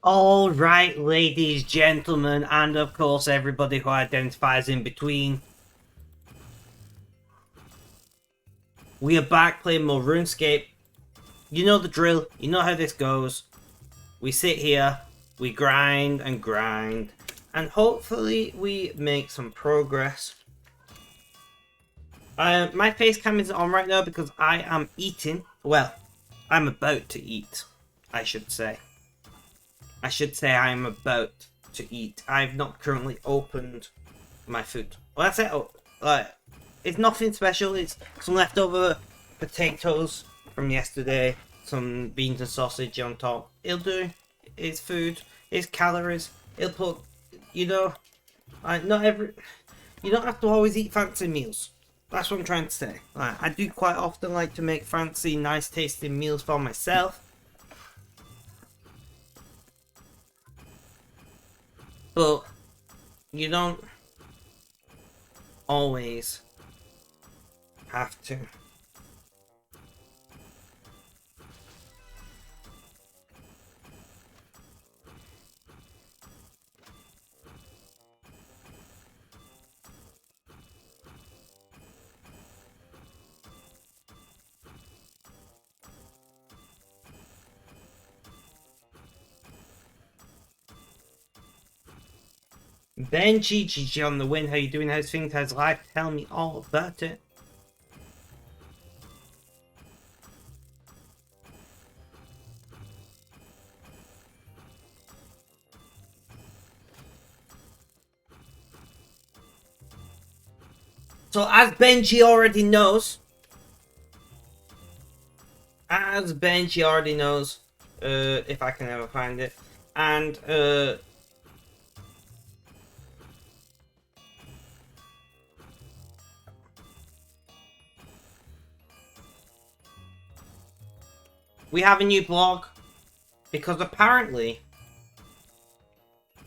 All right, ladies, gentlemen, and of course everybody who identifies in between. We are back playing more Runescape. You know the drill. You know how this goes. We sit here, we grind and grind, and hopefully we make some progress. My face cam isn't on right now because I am eating. Well, I'm about to eat, I should say. I am about to eat. I've not currently opened my food. Well, that's it. It's nothing special. It's some leftover potatoes from yesterday, some beans and sausage on top. It'll do. It's food. It's calories. It'll put, you know, not every. You don't have to always eat fancy meals. That's what I'm trying to say. I do quite often like to make fancy, nice tasting meals for myself. But you don't always have to. Benji, GG on the win. How you doing? How's things? How's life? Tell me all about it. So as Benji already knows, if I can ever find it, and we have a new blog, because apparently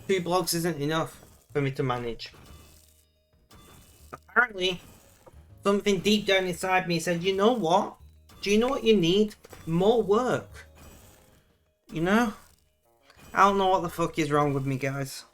2 blogs isn't enough for me to manage. Apparently, something deep down inside me said, you know what? Do you know what you need? More work. You know? I don't know what the fuck is wrong with me, guys.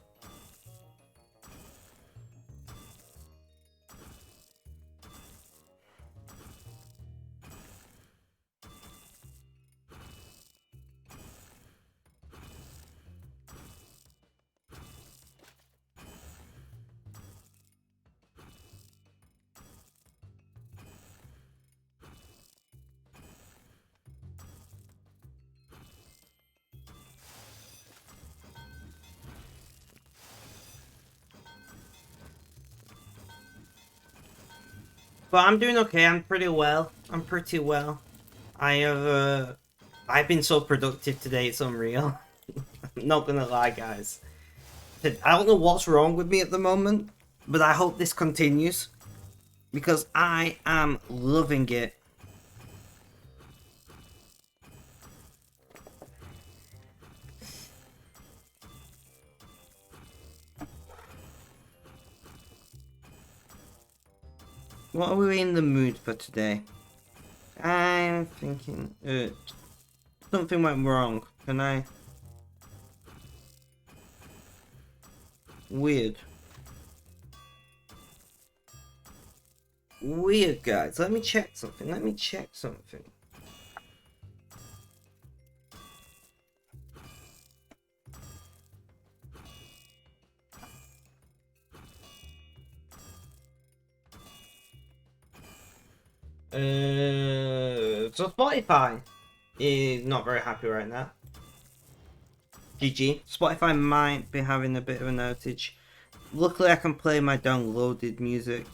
But I'm doing okay. I'm pretty well. I've been so productive today, it's unreal. I'm not gonna lie, guys. I don't know what's wrong with me at the moment, but I hope this continues, because I am loving it. What are we in the mood for today? I'm thinking, something went wrong. Can I? Weird. Weird, guys. Let me check something. So Spotify is not very happy right now. GG. Spotify might be having a bit of an outage. Luckily I can play my downloaded music.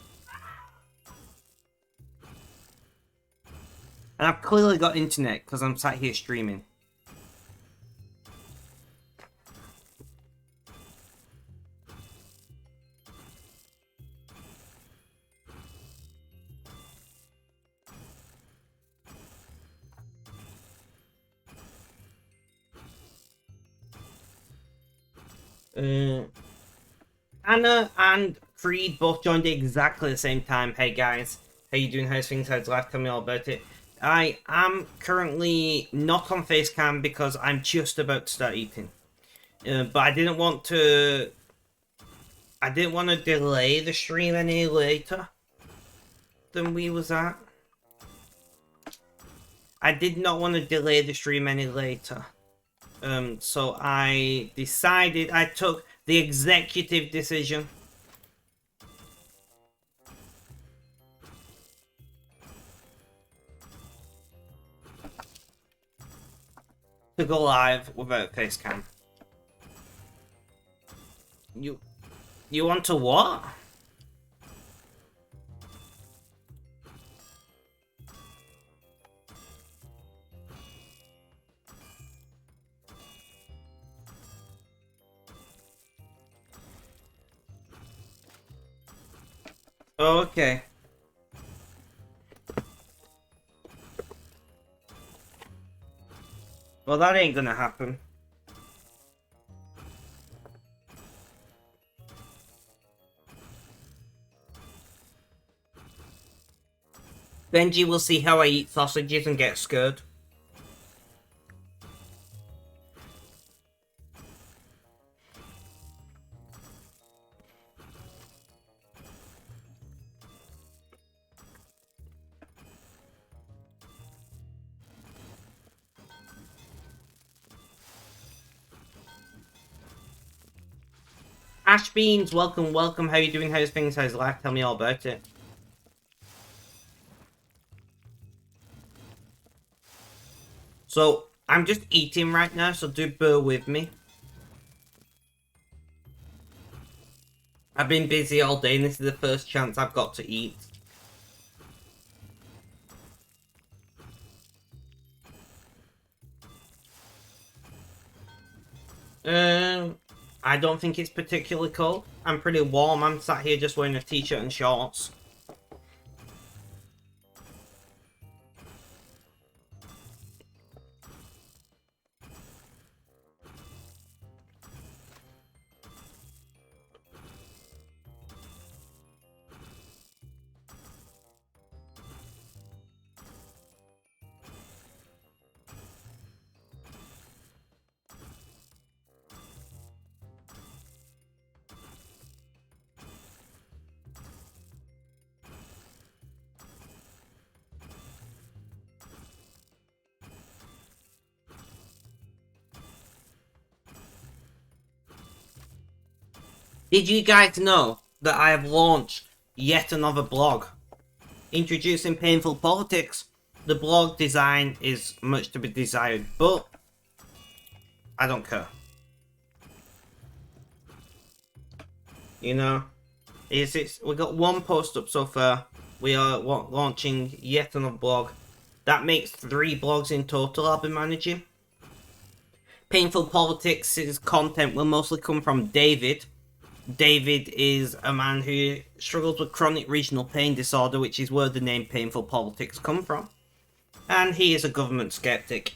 And I've clearly got internet because I'm sat here streaming. Anna and Creed both joined at exactly the same time. Hey guys, how you doing? How's things? How's life? Tell me all about it. I am currently not on Facecam because I'm just about to start eating. But I didn't want to. I didn't want to delay the stream any later than we was at. I did not want to delay the stream any later. So I decided, I took the executive decision to go live without face cam. You want to what? Oh, okay. Well, that ain't gonna happen. Benji will see how I eat sausages and get scared. Ash Beans, welcome, welcome. How you doing? How's things? How's life? Tell me all about it. So, I'm just eating right now, so do bear with me. I've been busy all day, and this is the first chance I've got to eat. I don't think it's particularly cold. I'm pretty warm. I'm sat here just wearing a t-shirt and shorts. Did you guys know that I have launched yet another blog? Introducing Painful Politics. The blog design is much to be desired, but I don't care. You know, we got one post up so far. We are launching yet another blog. That makes 3 blogs in total I'll be managing. Painful Politics' content will mostly come from David. David is a man who struggles with chronic regional pain disorder, which is where the name Painful Politics come from. And he is a government skeptic.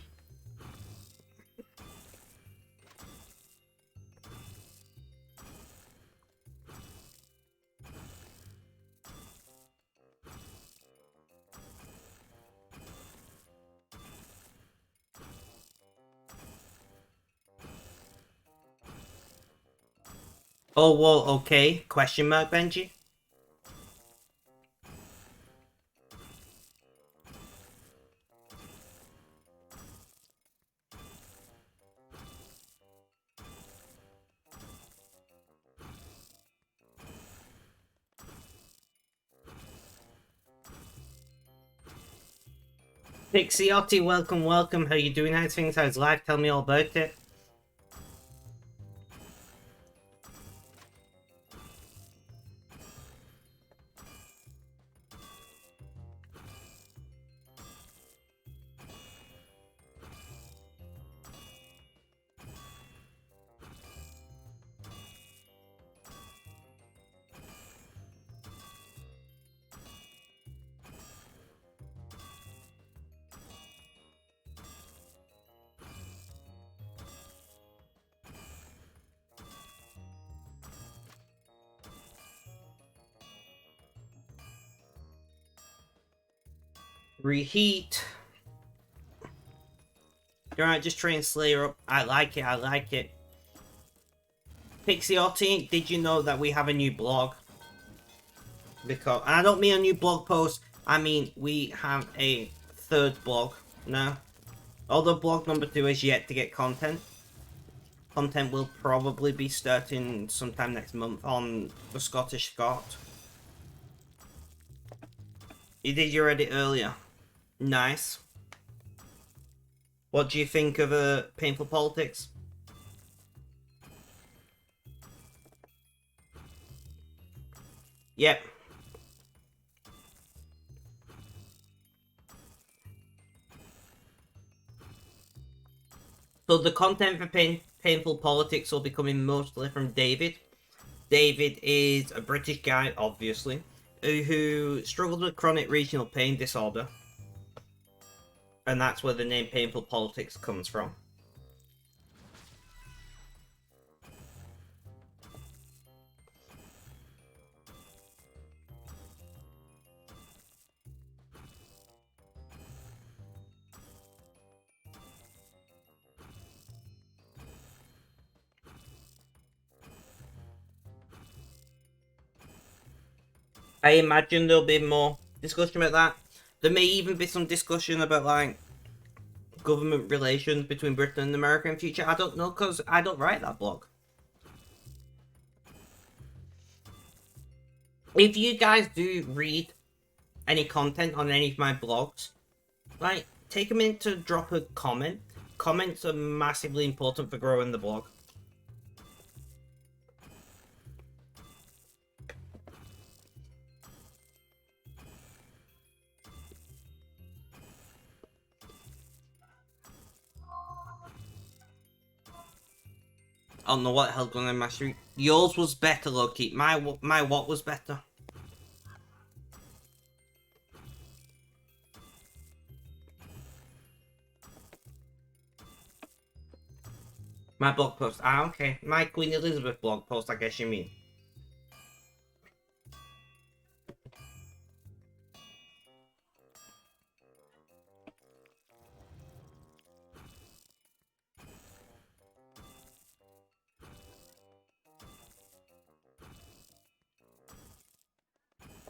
Oh, whoa, okay. Question mark, Benji? Pixiotti, welcome, welcome. How you doing? How's things? How's life? Tell me all about it. Reheat. Alright, just train Slayer up. I like it, I like it. Pixie did you know that we have a new blog? Because, and I don't mean a new blog post, I mean we have a third blog now. Although blog number 2 is yet to get content. Content will probably be starting sometime next month on the Scottish Scot. You did your edit earlier. Nice. What do you think of Painful Politics? Yep. So the content for Painful Politics will be coming mostly from David. David is a British guy, obviously, who struggles with chronic regional pain disorder. And that's where the name Painful Politics comes from. I imagine there'll be more discussion about that. There may even be some discussion about, like, government relations between Britain and America in future. I don't know, because I don't write that blog. If you guys do read any content on any of my blogs, like, take a minute to drop a comment. Comments are massively important for growing the blog. I don't know what the hell's going on in my street. Yours was better, Loki. My what was better? My blog post. Ah, okay. My Queen Elizabeth blog post, I guess you mean.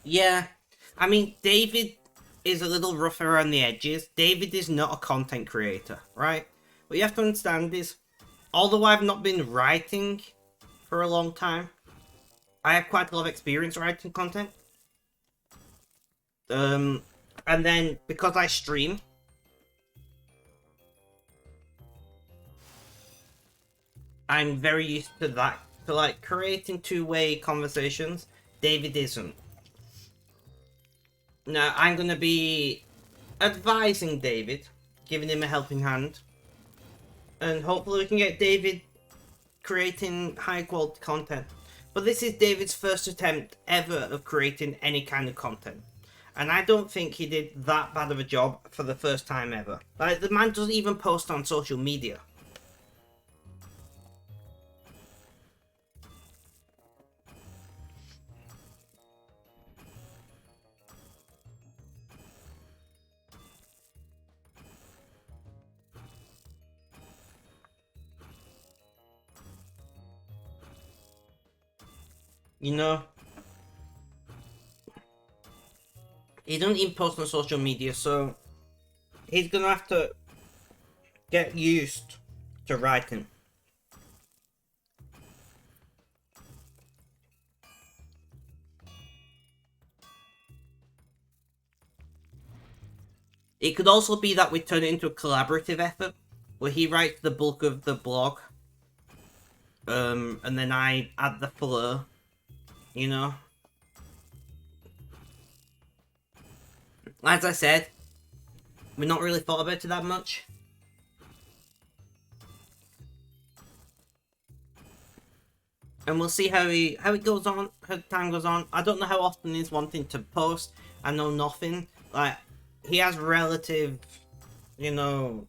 Yeah. I mean, David is a little rough around the edges. David is not a content creator, right? What you have to understand is, although I've not been writing for a long time, I have quite a lot of experience writing content. And then because I stream, I'm very used to that. To, like, creating two-way conversations. David isn't. Now, I'm gonna be advising David, giving him a helping hand, and hopefully we can get David creating high-quality content. But this is David's first attempt ever of creating any kind of content. And I don't think he did that bad of a job for the first time ever. Like, the man doesn't even post on social media. You know? He doesn't even post on social media, so he's gonna have to get used to writing. It could also be that we turn it into a collaborative effort, where he writes the bulk of the blog, and then I add the flair, you know? As I said, we've not really thought about it that much. And we'll see how it goes on, how time goes on. I don't know how often he's wanting to post. I know nothing. Like, he has relative, you know,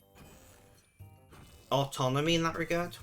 autonomy in that regard.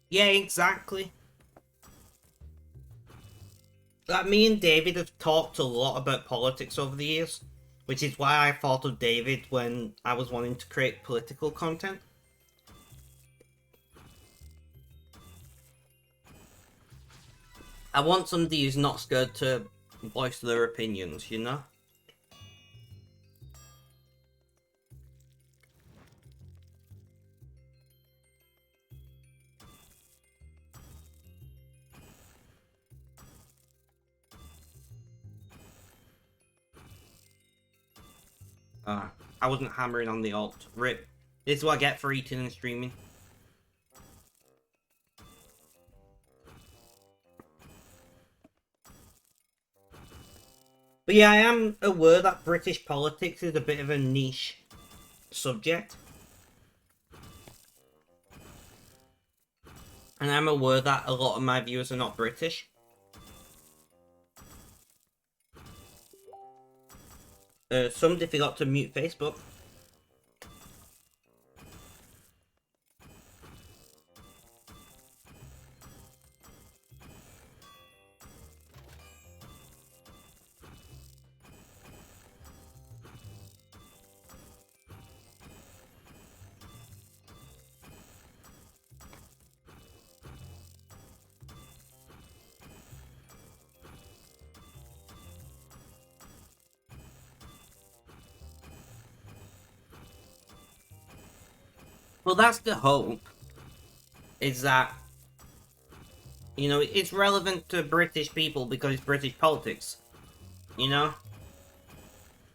Yeah, exactly. Like, me and David have talked a lot about politics over the years, which is why I thought of David when I was wanting to create political content. I want somebody who's not scared to voice their opinions, you know? Uh, I wasn't hammering on the alt. Rip. This is what I get for eating and streaming. But yeah, I am aware that British politics is a bit of a niche subject. And I'm aware that a lot of my viewers are not British. Somebody forgot to mute Facebook. Well, that's the hope. Is that, you know, it's relevant to British people because it's British politics. You know?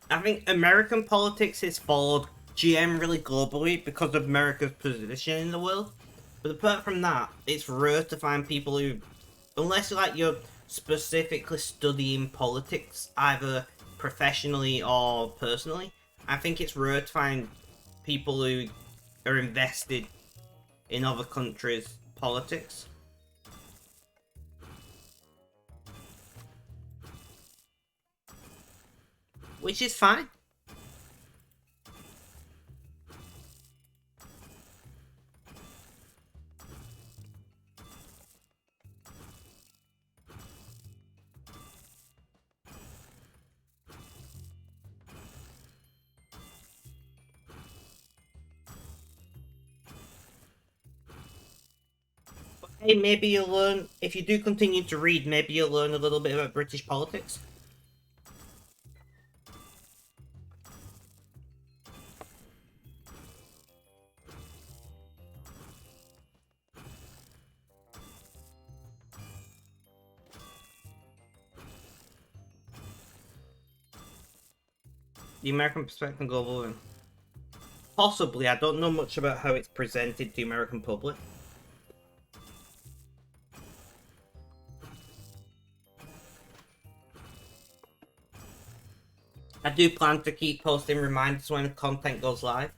I think American politics is followed generally globally because of America's position in the world. But apart from that, it's rare to find people who, unless like you're specifically studying politics, either professionally or personally, I think it's rare to find people who are invested in other countries' politics. Which is fine. Hey, maybe you'll learn, if you do continue to read, maybe you'll learn a little bit about British politics. The American perspective and global view. Possibly, I don't know much about how it's presented to the American public. I do plan to keep posting reminders when content goes live.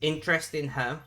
Interesting how.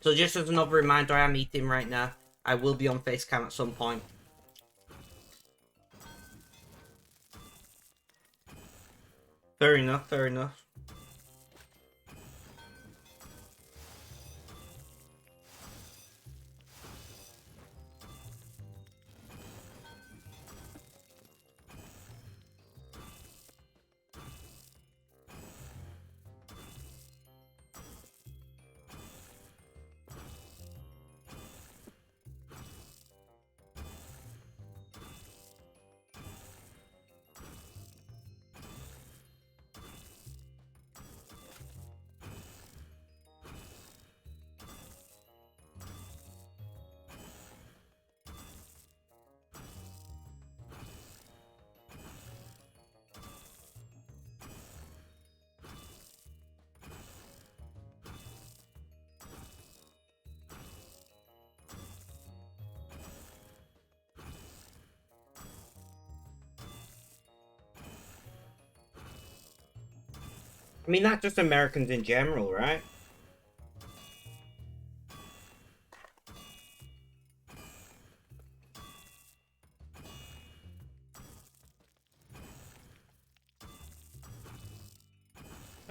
So just as another reminder, I am eating right now. I will be on Facecam at some point. Fair enough, fair enough. I mean, not just Americans in general, right?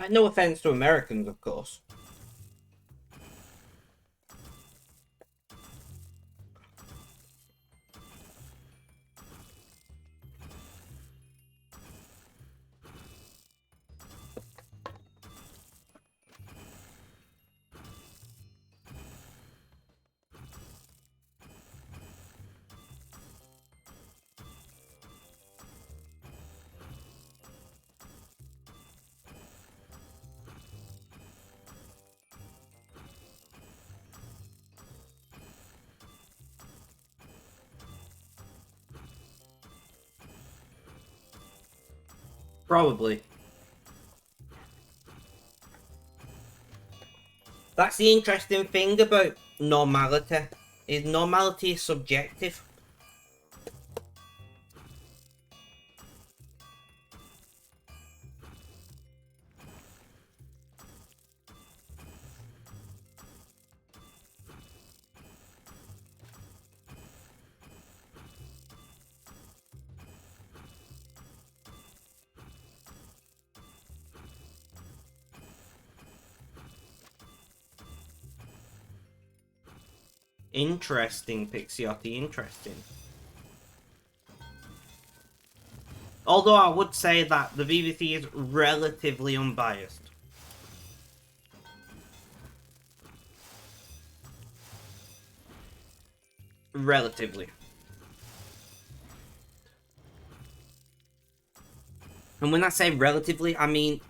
No offense to Americans, of course. Probably. That's the interesting thing about normality. Is normality is subjective. Interesting, Pixiotti, interesting. Although I would say that the BBC is relatively unbiased. Relatively. And when I say relatively, I mean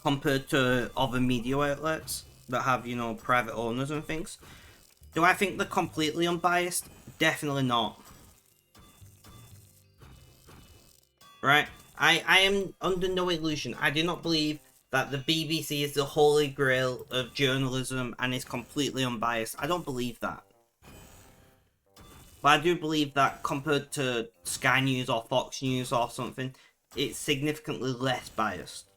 compared to other media outlets that have, you know, private owners and things. Do I think they're completely unbiased? Definitely not. Right? I am under no illusion. I do not believe that the BBC is the holy grail of journalism and is completely unbiased. I don't believe that. But I do believe that compared to Sky News or Fox News or something, it's significantly less biased.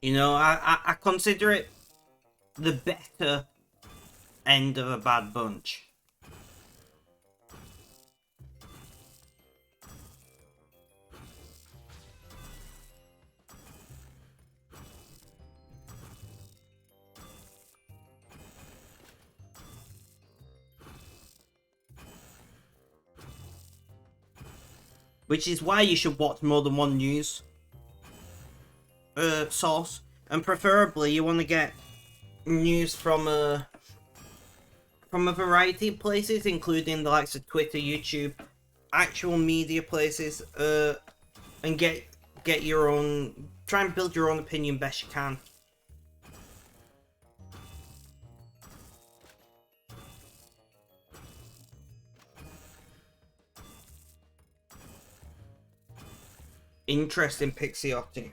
You know, I consider it the better end of a bad bunch. Which is why you should watch more than one news source. And preferably you want to get news from a variety of places, including the likes of Twitter, YouTube, actual media places, and get your own, try and build your own opinion best you can. Interesting, Pixiotti.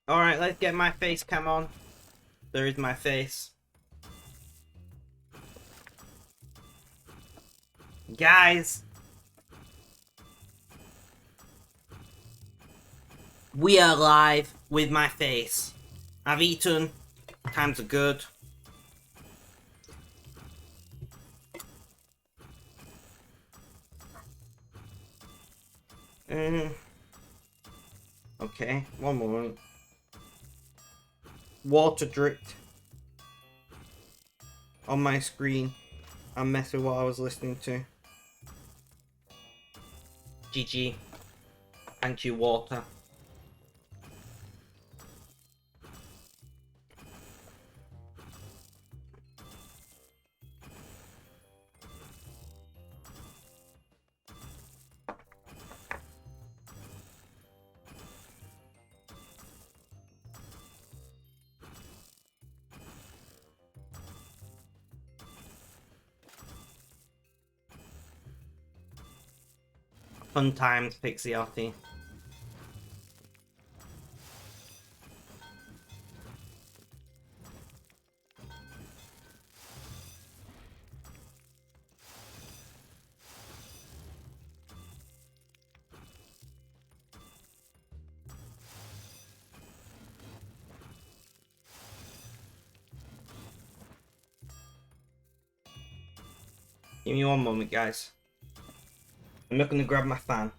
Alright, let's get my face cam on. There is my face. Guys, we are live with my face. I've eaten. Times are good. Okay, one moment. Water dripped on my screen. I'm messing with what I was listening to. GG. Thank you, water. Fun times, Pixiotti. Give me one moment, guys. I'm not gonna grab my fan.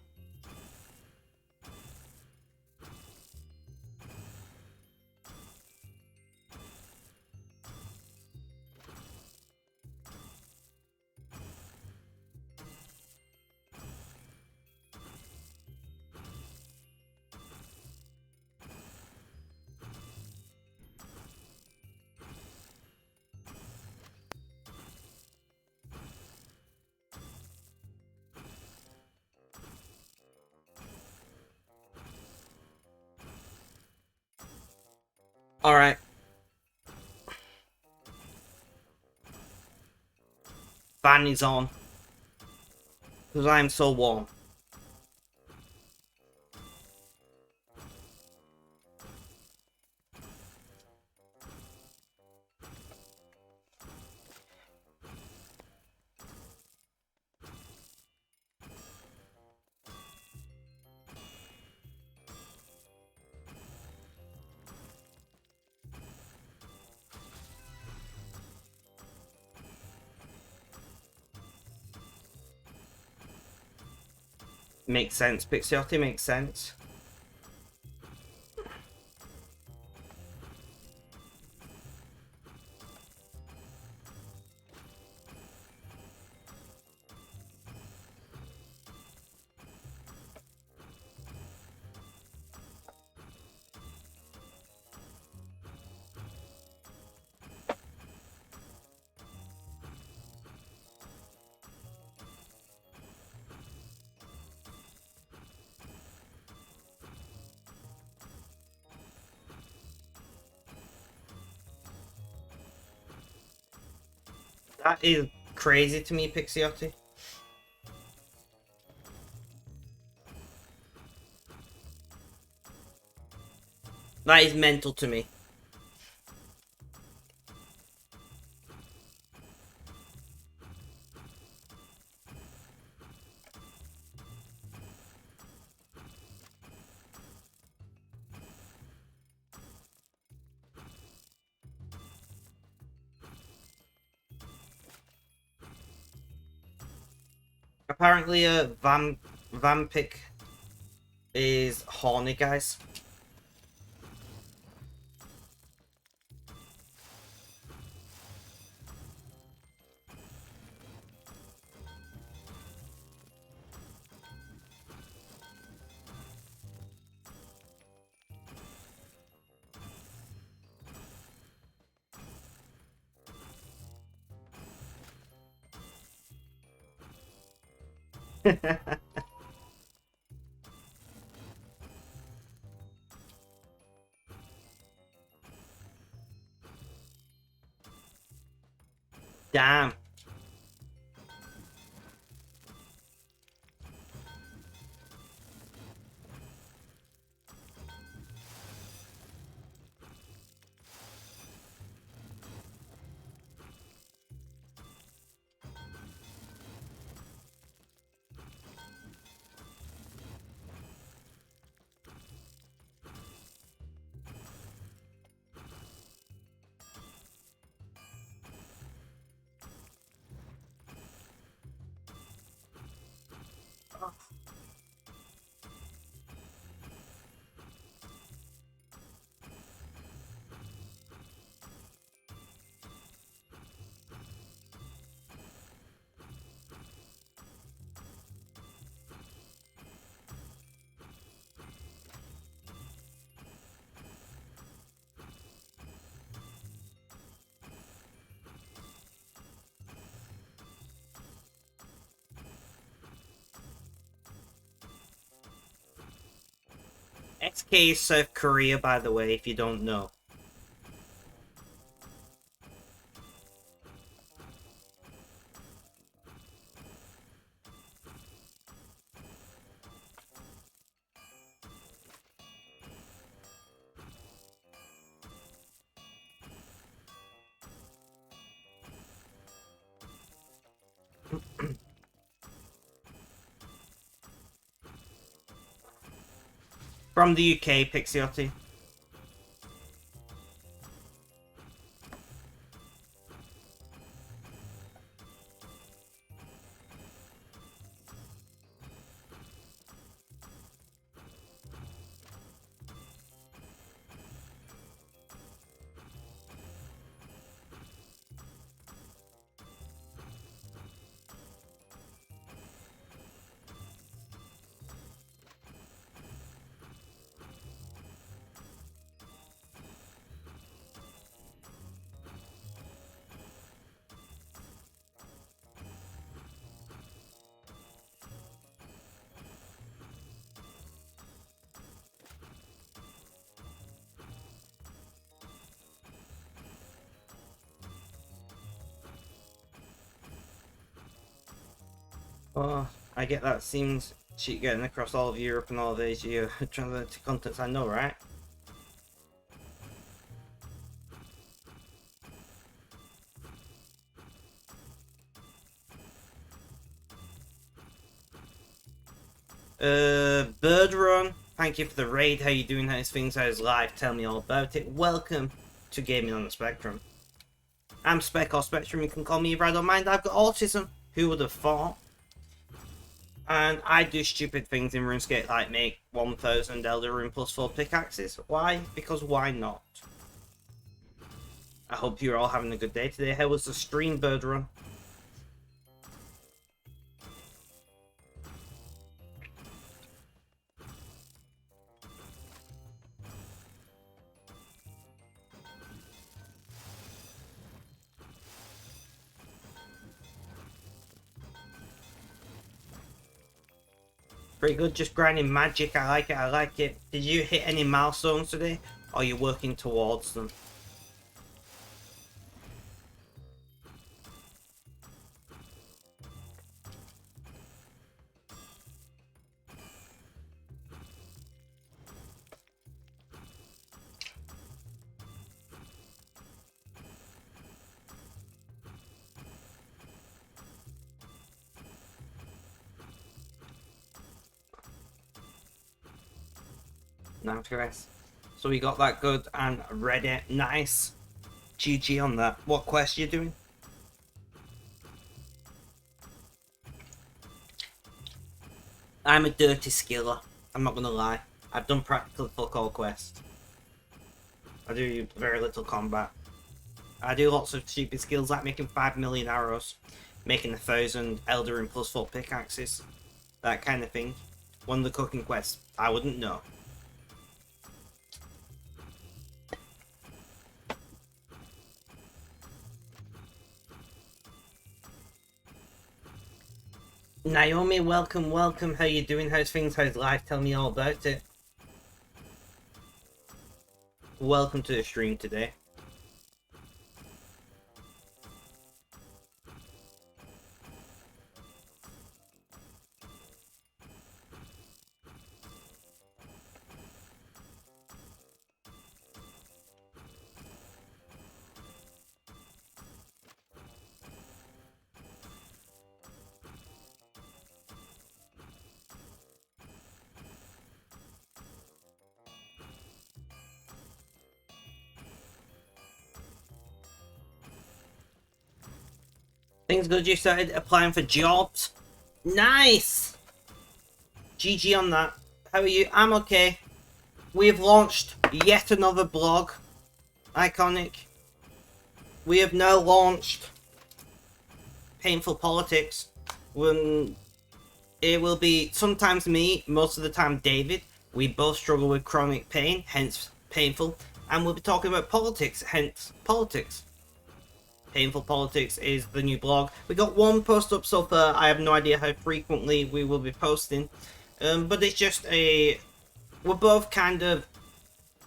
Alright. Fan is on. Because I am so warm. Makes sense, Pixiotti, makes sense. That is crazy to me, Pixiotti. That is mental to me. Apparently, Vampik is horny, guys. Damn. SK is South Korea, by the way, if you don't know. From the UK, Pixiotti. Oh, I get that seems cheap getting across all of Europe and all of Asia transatlantic continents, I know, right? Bird Run, thank you for the raid. How you doing? How's things? How's life? Tell me all about it. Welcome to Gaming on the Spectrum. I'm Spec or Spectrum, you can call me if I don't mind. I've got autism. Who would have thought? And I do stupid things in RuneScape like make 1000 Elder Rune plus 4 pickaxes. Why? Because why not? I hope you're all having a good day today. How was the stream, Bird Run? Pretty good, just grinding magic. I like it, I like it. Did you hit any milestones today? Or are you working towards them? Nice. So we got that good and ready. Nice. GG on that. What quest you doing? I'm a dirty skiller. I'm not gonna lie. I've done practically fuck all quests. I do very little combat. I do lots of stupid skills like making 5 million arrows, making 1000 Elder Rune plus 4 pickaxes, that kind of thing. One of the cooking quests, I wouldn't know. Naomi, welcome, welcome. How you doing? How's things? How's life? Tell me all about it. Welcome to the stream today. Things good, you started applying for jobs. Nice! GG on that. How are you? I'm okay. We have launched yet another blog. Iconic. We have now launched Painful Politics. When it will be sometimes me, most of the time David. We both struggle with chronic pain, hence painful. And we'll be talking about politics, hence politics. Painful Politics is the new blog. We got one post up so far. I have no idea how frequently we will be posting. But it's just a we're both kind of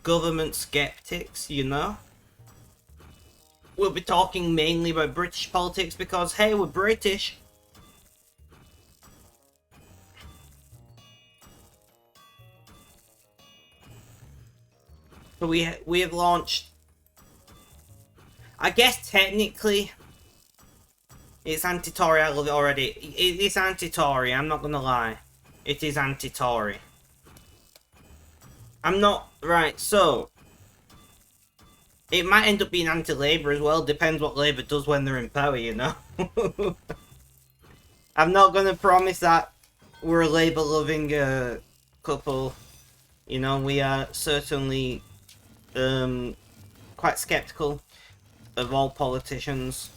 government skeptics, you know? We'll be talking mainly about British politics because, hey, we're British. But we have launched... I guess technically it's anti-Tory. I love it already. It's anti-Tory, I'm not gonna lie. It is anti-Tory. I'm not... Right, so... It might end up being anti-Labour as well. Depends what Labour does when they're in power, you know? I'm not gonna promise that we're a Labour-loving couple. You know, we are certainly quite sceptical of all politicians.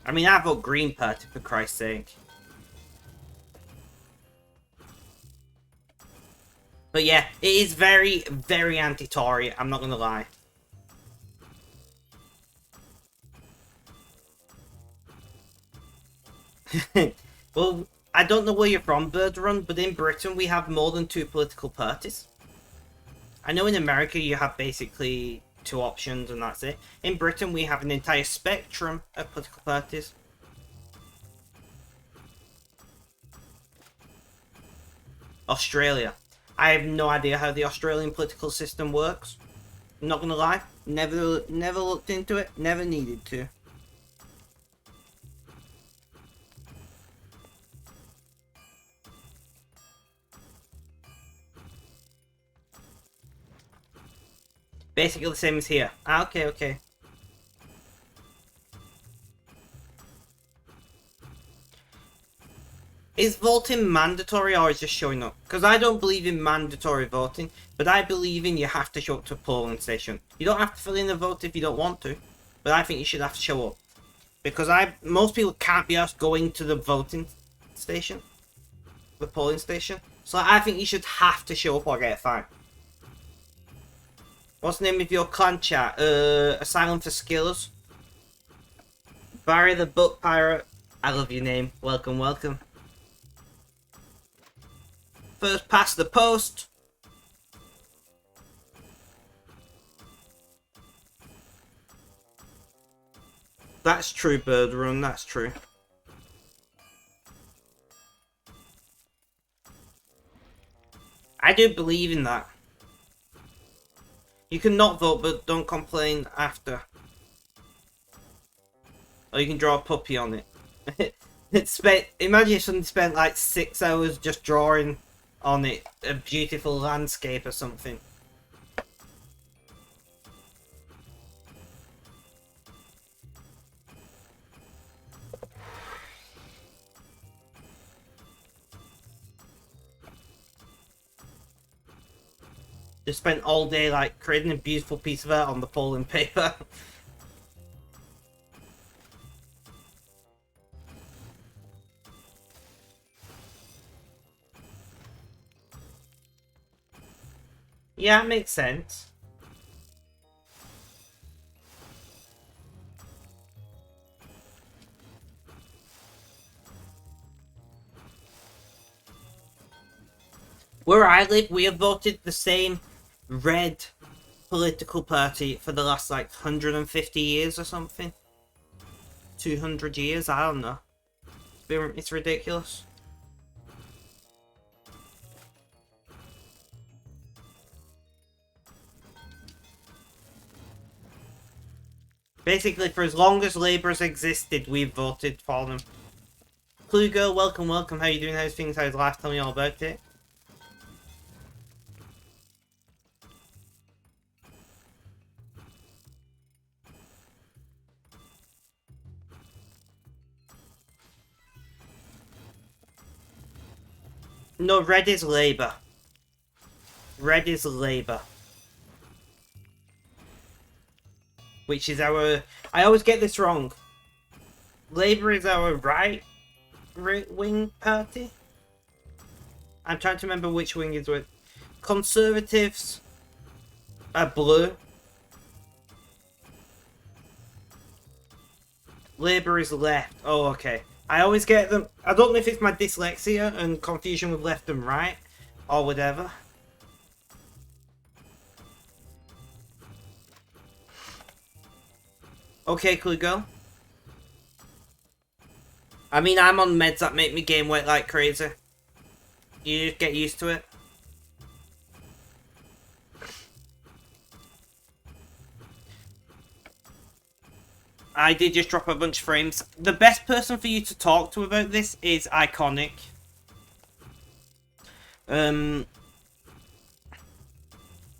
I mean, I vote Green Party, for Christ's sake. But yeah, it is very, very anti-Tory, I'm not gonna lie. Well, I don't know where you're from, Birdrun, but in Britain we have more than 2 political parties. I know in America you have basically 2 options and that's it. In Britain we have an entire spectrum of political parties. Australia. I have no idea how the Australian political system works. I'm not gonna lie. Never looked into it. Never needed to. Basically the same as here. Ah, okay, okay. Is voting mandatory or is just showing up? Because I don't believe in mandatory voting, but I believe in you have to show up to a polling station. You don't have to fill in the vote if you don't want to, but I think you should have to show up. Because most people can't be asked going to the voting station, the polling station. So I think you should have to show up or get a fine. What's the name of your clan chat? Asylum for Skillers. Barry the Book Pirate. I love your name. Welcome, welcome. First past the post. That's true, Birdrun, that's true. I do believe in that. You can not vote, but don't complain after. Or you can draw a puppy on it. Imagine if somebody spent like 6 hours just drawing on it a beautiful landscape or something. Just spent all day like creating a beautiful piece of art on the polling paper. Yeah, it makes sense. Where I live, we have voted the same red political party for the last like 150 years or something. 200 years, I don't know. It's ridiculous. Basically, for as long as Labour's existed, we've voted for them. Clue Girl, welcome, welcome. How you doing? How's things? How's life? Tell me all about it. No, red is Labour. Red is Labour. Which is our... I always get this wrong. Labour is our right-wing party? I'm trying to remember which wing is with. Conservatives are blue. Labour is left. Oh, okay. I always get them. I don't know if it's my dyslexia and confusion with left and right or whatever. Okay, cool girl. I mean, I'm on meds that make me gain weight like crazy. You just get used to it. I did just drop a bunch of frames. The best person for you to talk to about this is Iconic. The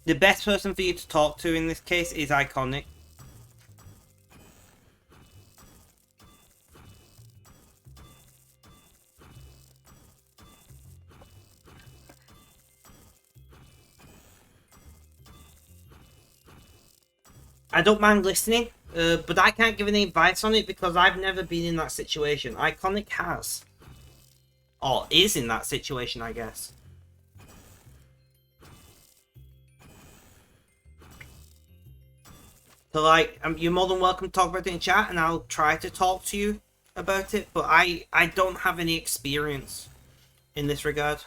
best person for you to talk to in this case is Iconic. I don't mind listening, but I can't give any advice on it because I've never been in that situation. Iconic has. Or is in that situation, I guess. So, like, you're more than welcome to talk about it in chat, and I'll try to talk to you about it, but I don't have any experience in this regard.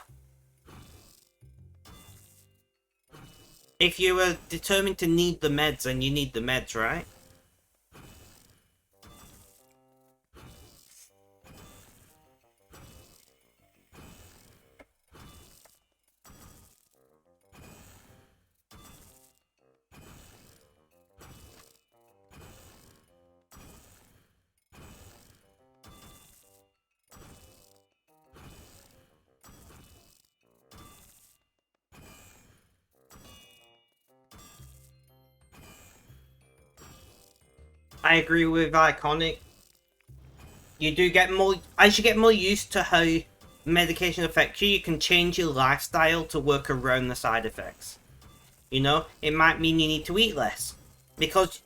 If you were determined to need the meds, then you need the meds, right? I agree with Iconic. You do get more. As you get more used to how medication affects you, you can change your lifestyle to work around the side effects. You know, it might mean you need to eat less because,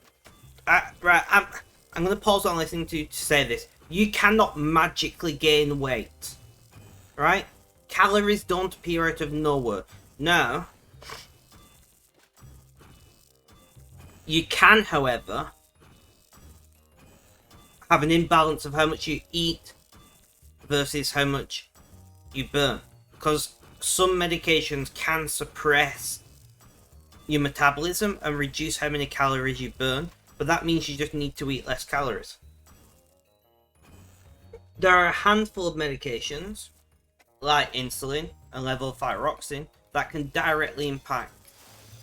right, I'm gonna pause on listening to you to say this. You cannot magically gain weight, right? Calories don't appear out of nowhere. No, you can, however, have an imbalance of how much you eat versus how much you burn, because some medications can suppress your metabolism and reduce how many calories you burn, but that means you just need to eat less calories. There are a handful of medications like insulin and levothyroxine that can directly impact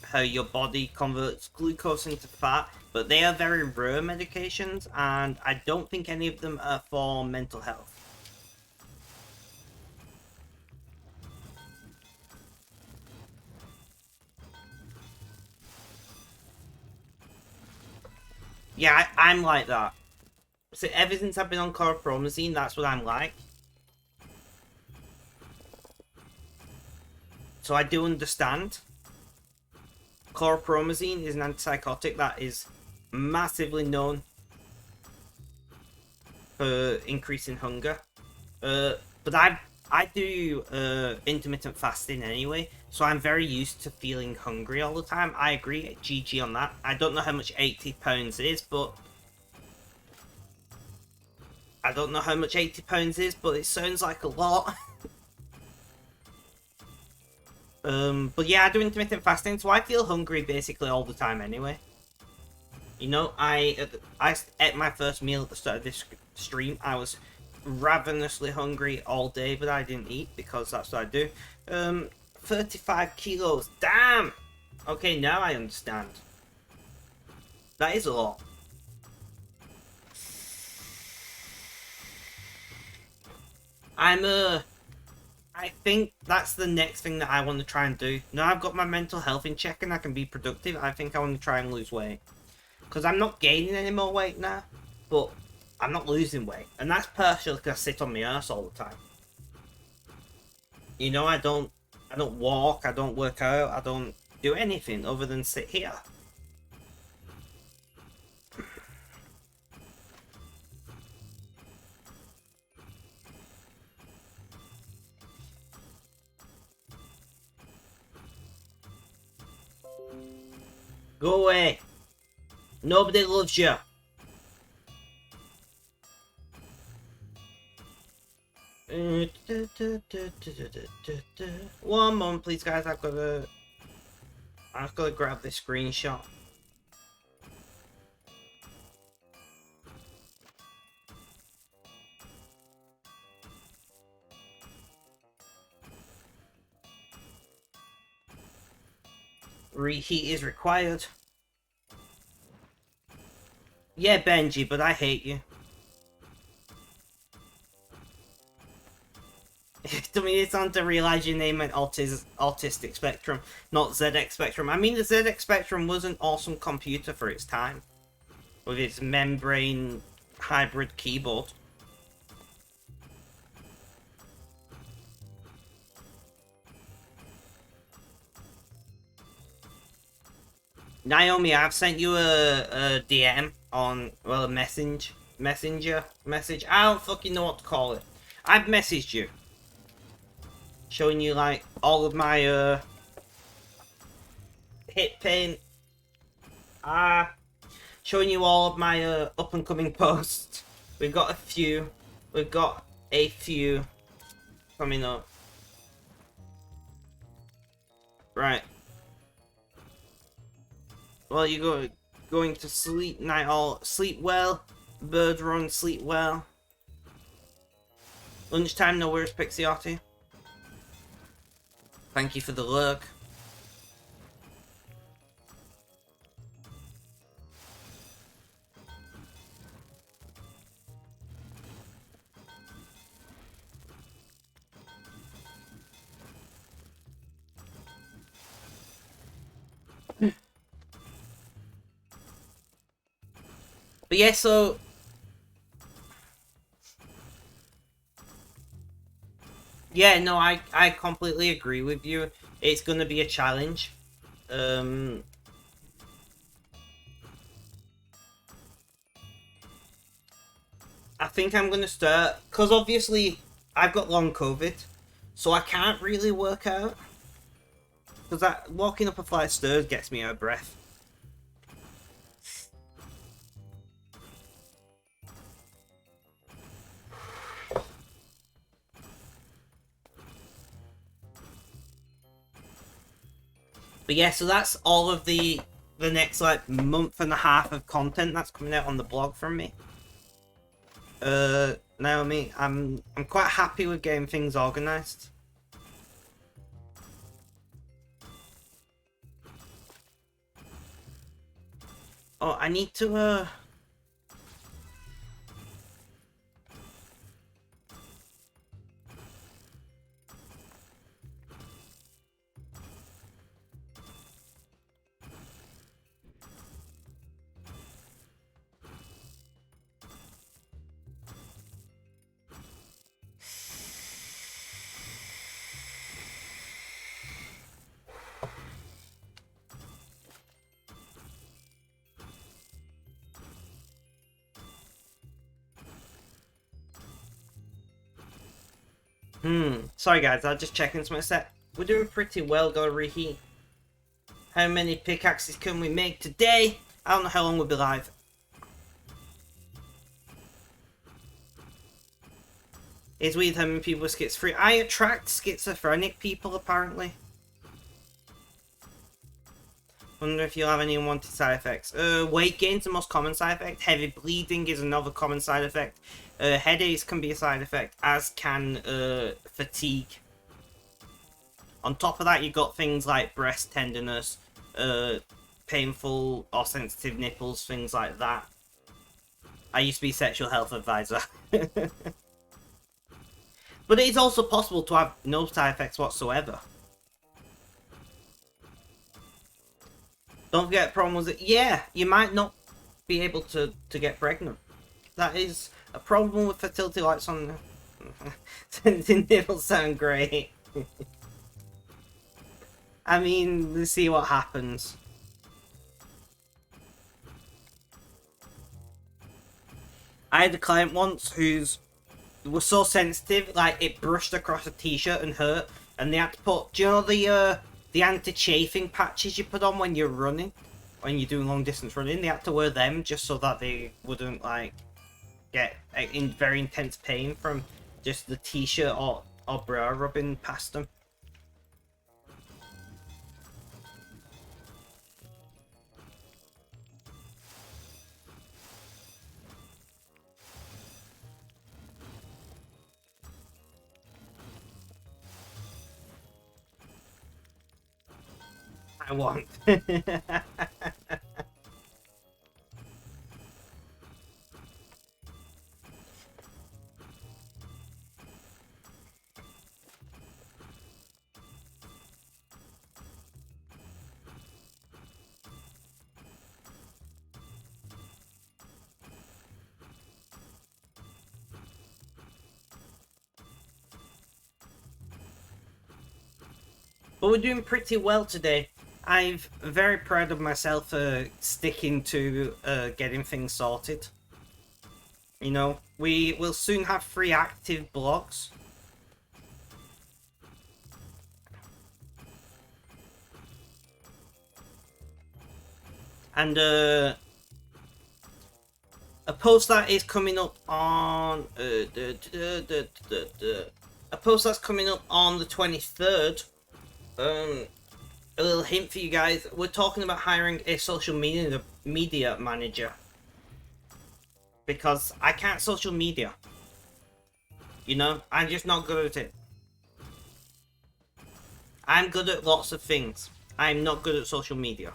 how your body converts glucose into fat, but they are very rare medications, and I don't think any of them are for mental health. Yeah, I'm like that. So ever since I've been on chlorpromazine, that's what I'm like. So I do understand. Chlorpromazine is an antipsychotic that is massively known for increasing hunger. But I do intermittent fasting anyway, so I'm very used to feeling hungry all the time. I agree, GG on that. I don't know how much 80 pounds is, but it sounds like a lot. But yeah, I do intermittent fasting, so I feel hungry basically all the time anyway. You know, I ate my first meal at the start of this stream. I was ravenously hungry all day, but I didn't eat because that's what I do. 35 kilos, damn! Okay, now I understand. That is a lot. I think that's the next thing that I want to try and do. Now I've got my mental health in check and I can be productive, I think I want to try and lose weight. Because I'm not gaining any more weight now, but I'm not losing weight. And that's partially because I sit on my ass all the time. You know, I don't walk, I don't work out, I don't do anything other than sit here. Go away. Nobody loves you. One moment, please, guys. I've got to grab this screenshot. Reheat is required. Yeah, Benji, but I hate you. I mean, it's on to realise your name meant autistic spectrum, not ZX Spectrum. I mean, the ZX Spectrum was an awesome computer for its time, with its membrane hybrid keyboard. Naomi, I've sent you a DM on, well, a messenger message. I don't fucking know what to call it. I've messaged you, showing you like all of my hit paint. Showing you all of my up and coming posts. We've got a few coming up. Right. Well, you're going to sleep, night all. Sleep well. Bird run, sleep well. Lunchtime, no worries, Pixiotti. Thank you for the lurk. But yeah, so yeah, no, I completely agree with you. It's gonna be a challenge. I think I'm gonna start, because obviously I've got long COVID, so I can't really work out. Because that walking up a flight of stairs gets me out of breath. But yeah, so that's all of the next like month and a half of content that's coming out on the blog from me. Naomi, I'm quite happy with getting things organized. Oh, I need to sorry guys, I'll just check into my set. We're doing pretty well, gotta reheat. How many pickaxes can we make today? I don't know how long we'll be live. It's weird how many people are schizophrenic. I attract schizophrenic people, apparently. Wonder if you'll have any unwanted side effects. Weight gain's the most common side effect. Heavy bleeding is another common side effect. Headaches can be a side effect, as can fatigue. On top of that, you've got things like breast tenderness, painful or sensitive nipples, things like that. I used to be sexual health advisor. But it is also possible to have no side effects whatsoever. Don't forget, problem was that, yeah, you might not be able to get pregnant. That is a problem with fertility lights on. The nipples sound great. I mean, let's see what happens. I had a client once who's was so sensitive, like it brushed across a t-shirt and hurt, and they had to put, do you know the anti-chafing patches you put on when you're running, when you're doing long distance running? They had to wear them just so that they wouldn't like get in very intense pain from just the t-shirt or bra rubbing past them. I want. But we're doing pretty well today. I'm very proud of myself for sticking to getting things sorted. You know, we will soon have 3 active blogs. And a post that is coming up on a post that's coming up on the 23rd. A little hint for you guys: we're talking about hiring a social media manager because I can't social media. You know, I'm just not good at it. I'm good at lots of things. I'm not good at social media.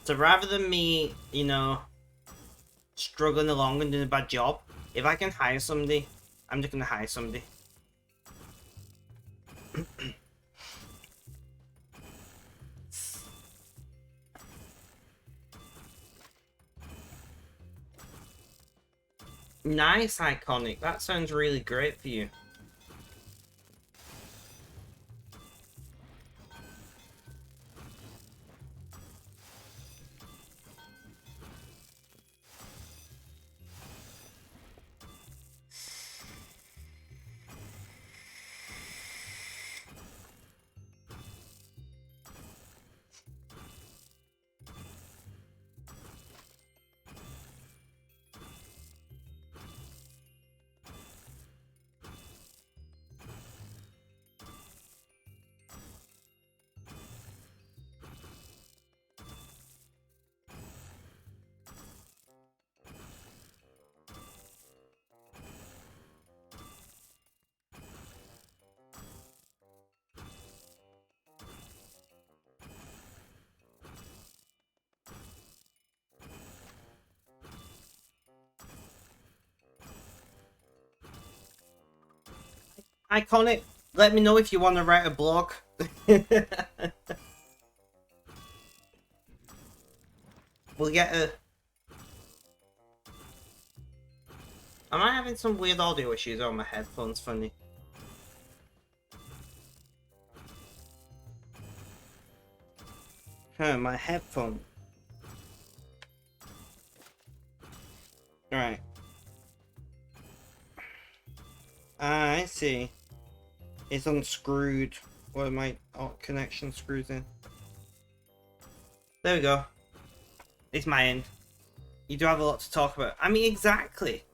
So rather than me, you know, struggling along and doing a bad job, if I can hire somebody, I'm just gonna hire somebody. Nice, Iconic. That sounds really great for you. Iconic, let me know if you want to write a blog. We'll get a... Am I having some weird audio issues on my headphones? Funny. Huh, my headphone. Alright. I see. It's unscrewed. Where my connection screws in. There we go. It's my end. You do have a lot to talk about. I mean, exactly.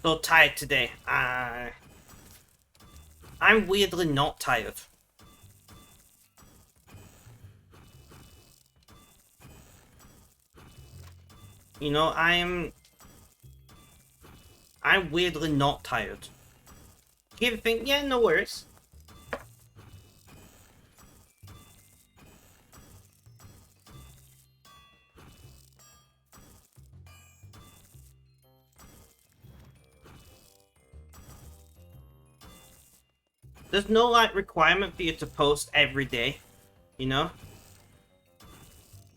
So tired today. I'm weirdly not tired. You know, I'm weirdly not tired. You ever think, yeah, no worries. There's no, like, requirement for you to post every day, you know?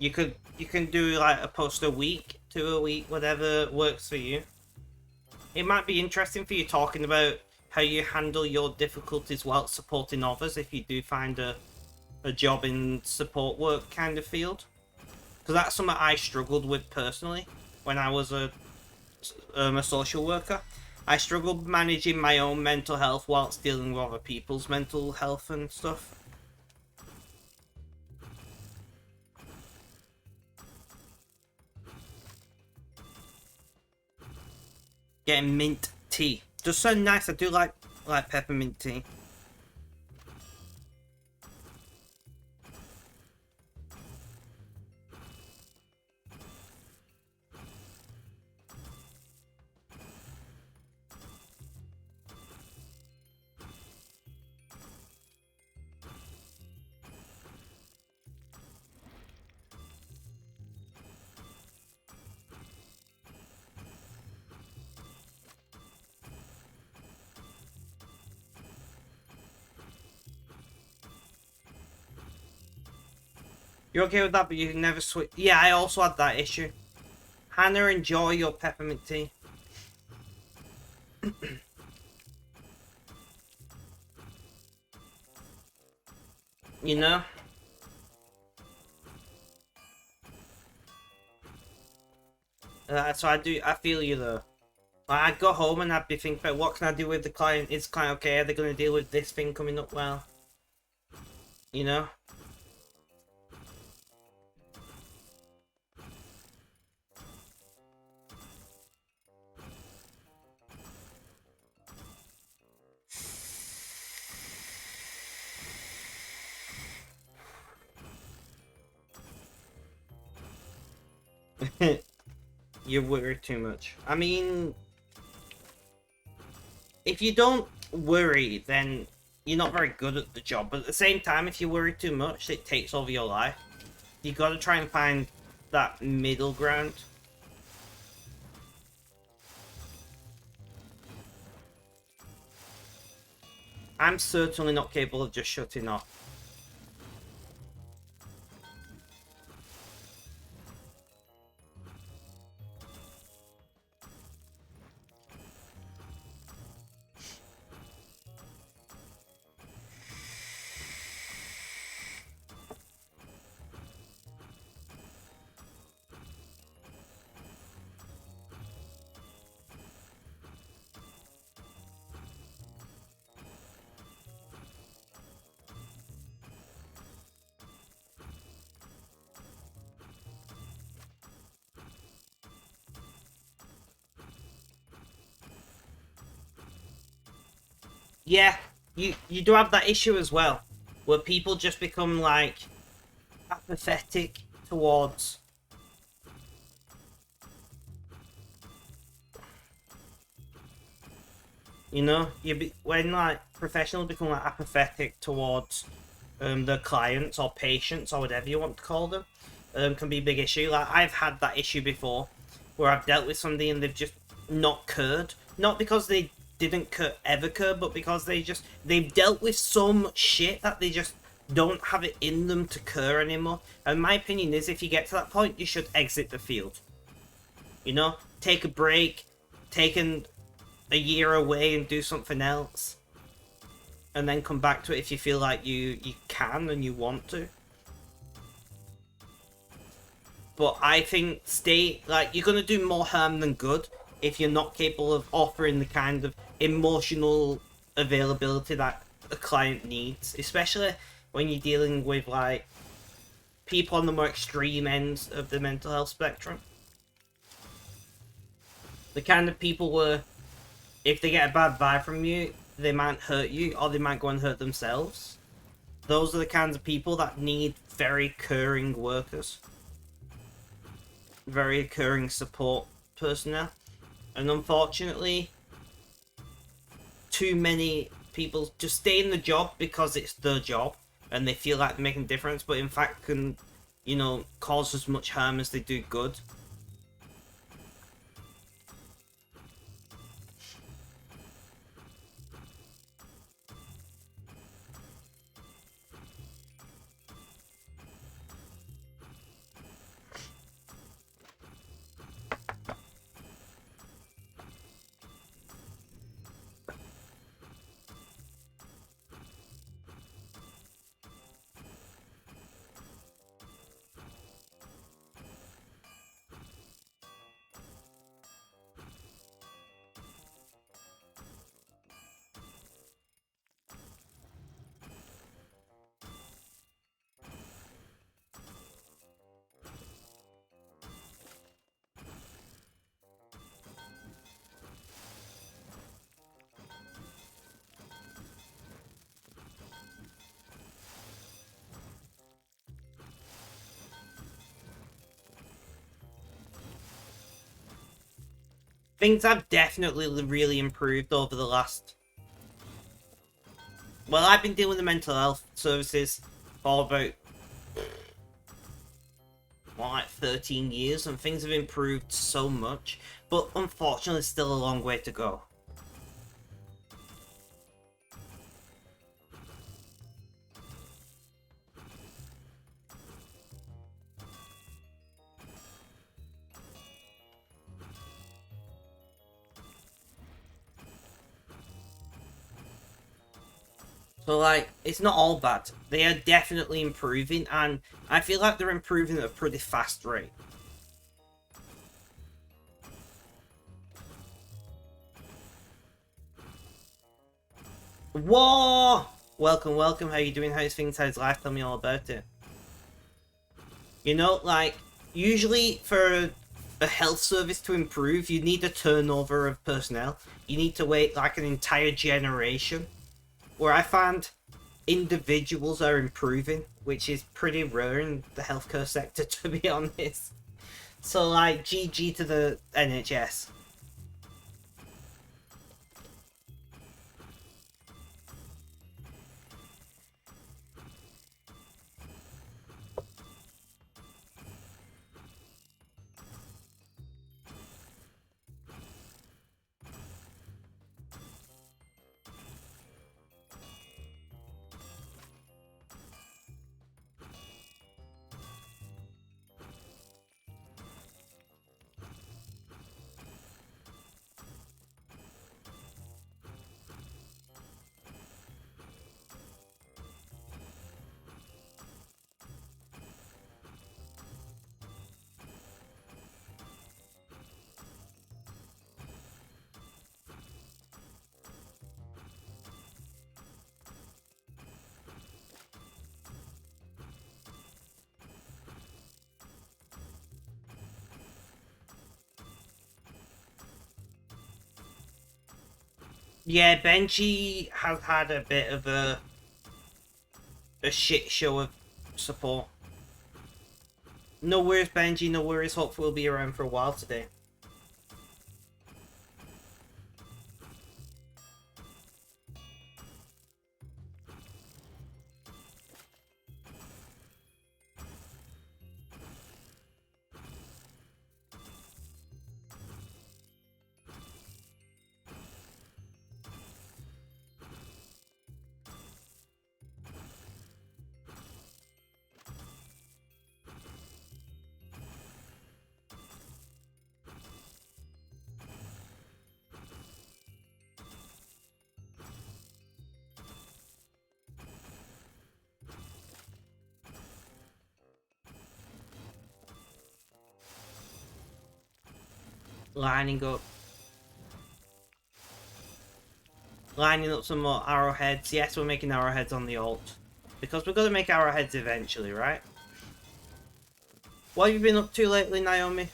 You can do like a post a week, 2 a week, whatever works for you. It might be interesting for you talking about how you handle your difficulties while supporting others if you do find a job in support work kind of field. Because that's something I struggled with personally when I was a social worker. I struggled managing my own mental health whilst dealing with other people's mental health and stuff. Getting mint tea does sound nice. I do like peppermint tea. You're okay with that, but you can never switch. Yeah, I also had that issue. Hannah, enjoy your peppermint tea. You know? So I feel you though. Like, I'd go home and I'd be thinking about what can I do with the client? Is the client okay? Are they going to deal with this thing coming up well? You know? You worry too much. I mean, if you don't worry, then you're not very good at the job. But at the same time, if you worry too much, it takes over your life. You got to try and find that middle ground. I'm certainly not capable of just shutting off. Yeah, you do have that issue as well, where people just become like apathetic towards. You know, when like professionals become like apathetic towards the clients or patients or whatever you want to call them, can be a big issue. Like I've had that issue before, where I've dealt with somebody and they've just not cared, not because they didn't ever care, but because they've dealt with so much shit that they just don't have it in them to care anymore. And my opinion is, if you get to that point, you should exit the field. You know, take a break, take a year away and do something else, and then come back to it if you feel like you can and you want to. But I think you're gonna do more harm than good if you're not capable of offering the kind of emotional availability that a client needs, especially when you're dealing with like people on the more extreme ends of the mental health spectrum. The kind of people where if they get a bad vibe from you, they might hurt you or they might go and hurt themselves. Those are the kinds of people that need very caring workers. Very caring support personnel. And unfortunately, too many people just stay in the job because it's their job and they feel like they're making a difference, but in fact can, you know, cause as much harm as they do good. Things have definitely really improved over the last... Well, I've been dealing with the mental health services for about, what, like 13 years, and things have improved so much, but unfortunately still a long way to go. So, like, it's not all bad. They are definitely improving, and I feel like they're improving at a pretty fast rate. Whoa! Welcome, welcome. How you doing? How's things? How's life? Tell me all about it. You know, like, usually for a health service to improve, you need a turnover of personnel. You need to wait, like, an entire generation. Where I find individuals are improving, which is pretty rare in the healthcare sector, to be honest. So, like, GG to the NHS. Yeah, Benji has had a bit of a shit show of support. No worries, Benji, no worries. Hopefully we'll be around for a while today. Lining up. Lining up some more arrowheads. Yes, we're making arrowheads on the alt. Because we're going to make arrowheads eventually, right? What have you been up to lately, Naomi?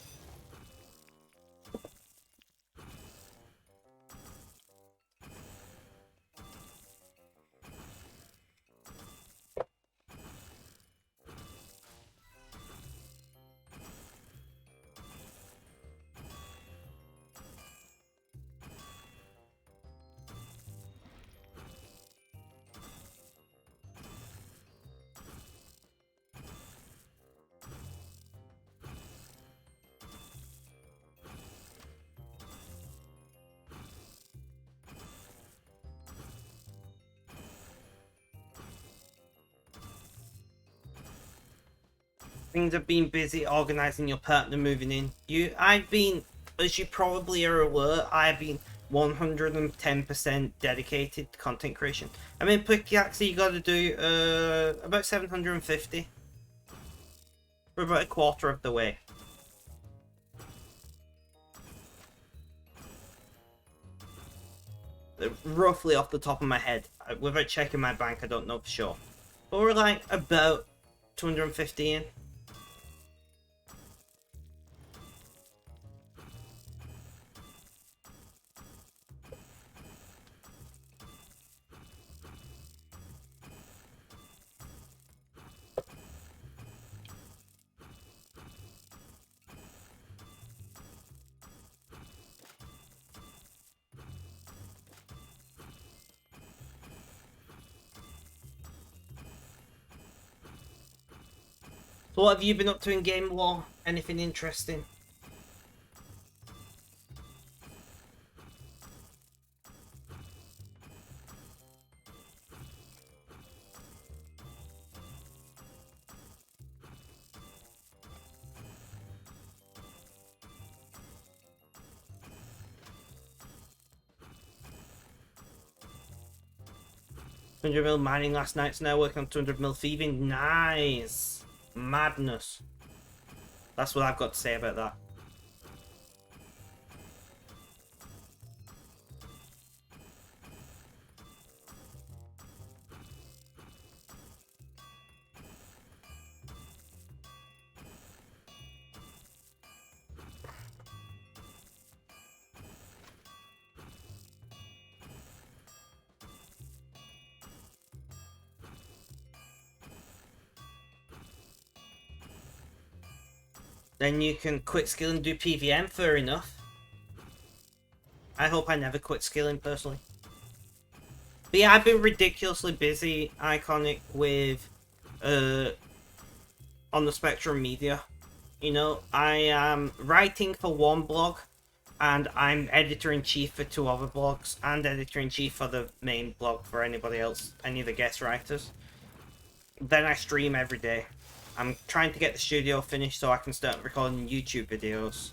Things have been busy organising your partner moving in. I've been, as you probably are aware, I've been 110% dedicated to content creation. I mean, pickaxe, you got to do about 750. We're about a quarter of the way. Roughly off the top of my head. Without checking my bank, I don't know for sure. But we're like about 250 in. So what have you been up to in game lore? Anything interesting? $100 mil mining last night, so now working on 200 mil thieving. Nice! Madness. That's what I've got to say about that. Then you can quit skill and do PVM, fair enough. I hope I never quit skilling, personally. But yeah, I've been ridiculously busy, Iconic, with, on the Spectrum Media. You know, I am writing for one blog, and I'm editor-in-chief for 2 other blogs, and editor-in-chief for the main blog for anybody else, any of the guest writers. Then I stream every day. I'm trying to get the studio finished so I can start recording YouTube videos.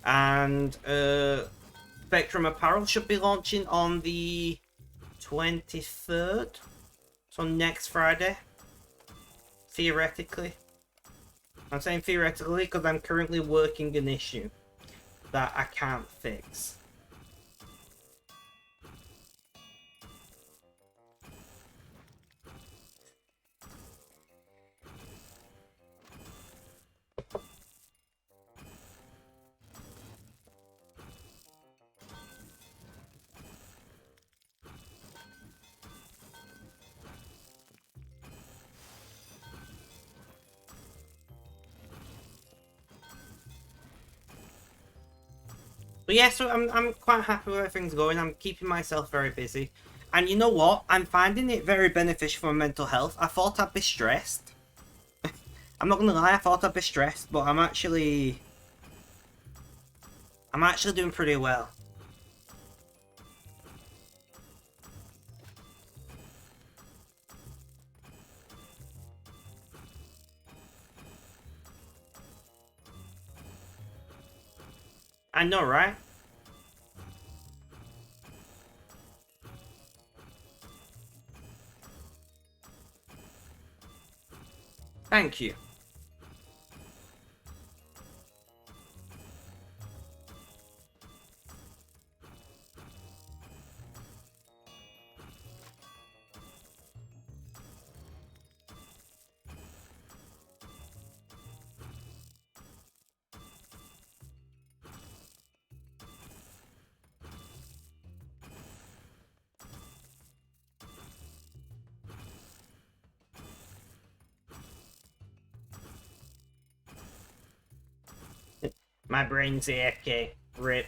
And Spectrum Apparel should be launching on the 23rd. So next Friday. Theoretically. I'm saying theoretically because I'm currently working an issue that I can't fix. But yeah, so I'm quite happy with where things going. I'm keeping myself very busy. And you know what? I'm finding it very beneficial for my mental health. I thought I'd be stressed. I'm not gonna lie, I thought I'd be stressed, but I'm actually doing pretty well. I know, right? Thank you. My brain's AFK. RIP.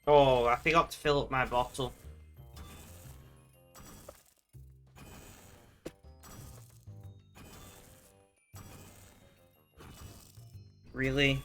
Oh, I forgot to fill up my bottle. Really?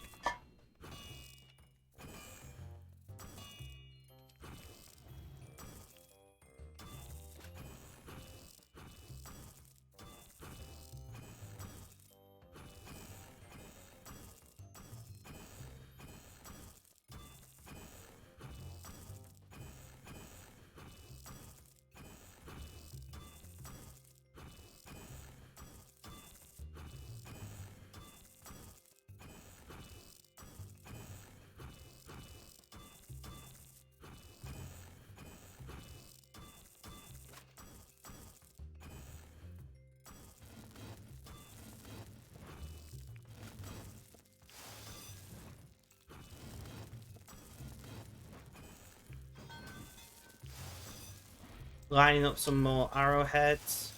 Lining up some more arrowheads.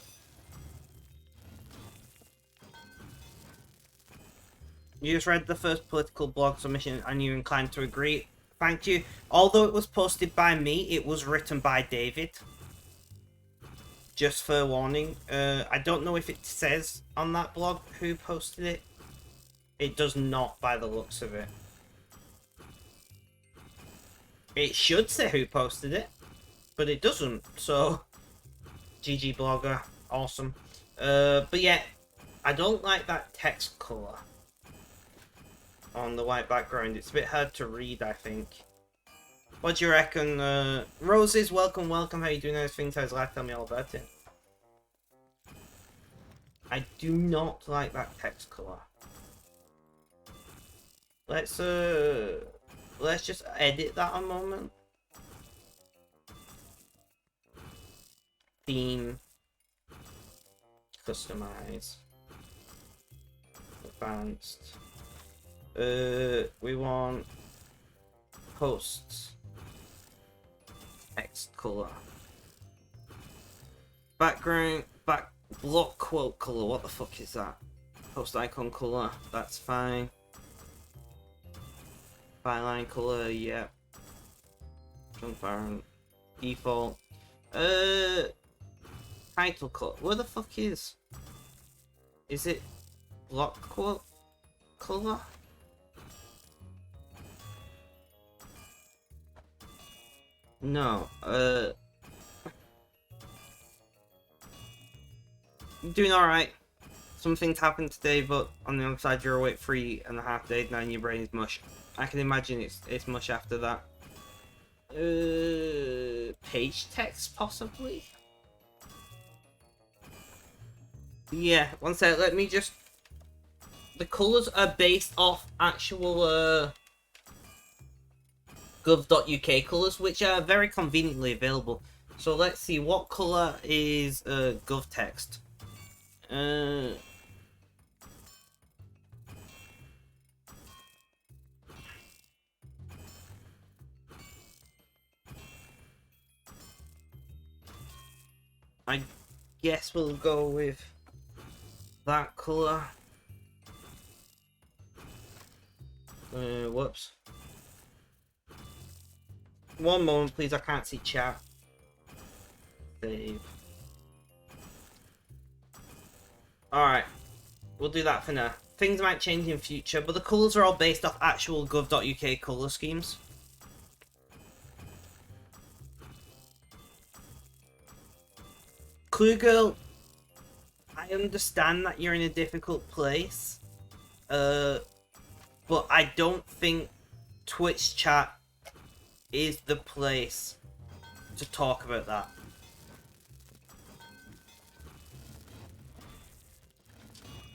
You just read the first political blog submission and you're inclined to agree. Thank you. Although it was posted by me, it was written by David. Just for warning. I don't know if it says on that blog who posted it. It does not by the looks of it. It should say who posted it, but it doesn't. So, GG blogger. Awesome. But yeah, I don't like that text colour on the white background. It's a bit hard to read, I think. What do you reckon? Roses, welcome, welcome. How you doing? Those things, how's life? Tell me all about it. I do not like that text colour. Let's just edit that a moment. Theme. Customize. Advanced. We want posts. Text color. Background. Block quote color. What the fuck is that? Post icon color. That's fine. Byline color. Yeah. Transparent. Default. Title color. Where the fuck is? Is it block quote color? No. Doing alright. Some things happened today, but on the other side you're awake 3.5 days now and your brain is mush. I can imagine it's mush after that. Page text possibly? Yeah, one sec, let me just... The colours are based off actual gov.uk colours, which are very conveniently available. So let's see, what colour is gov text? I guess we'll go with that colour. Whoops. One moment, please. I can't see chat. Save. Alright. We'll do that for now. Things might change in future, but the colours are all based off actual gov.uk colour schemes. Clue Girl, I understand that you're in a difficult place. But I don't think Twitch chat is the place to talk about that.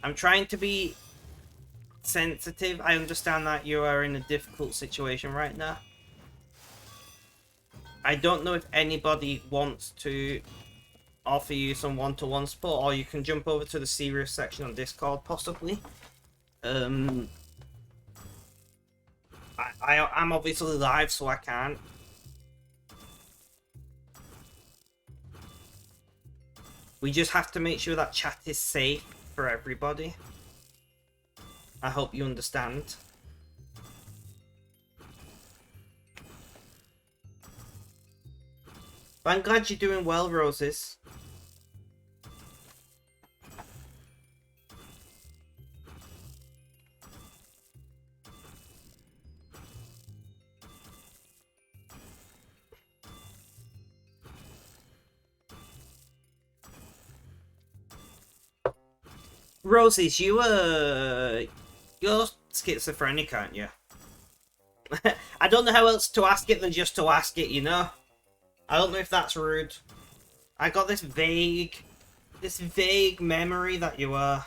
I'm trying to be sensitive. I understand that you are in a difficult situation right now. I don't know if anybody wants to offer you some one-to-one support, or you can jump over to the serious section on Discord, possibly. I'm obviously live, so I can't. We just have to make sure that chat is safe for everybody. I hope you understand. But I'm glad you're doing well, Roses. Roses, you're schizophrenic, aren't you? I don't know how else to ask it than just to ask it, you know? I don't know if that's rude. I got this vague memory that you are.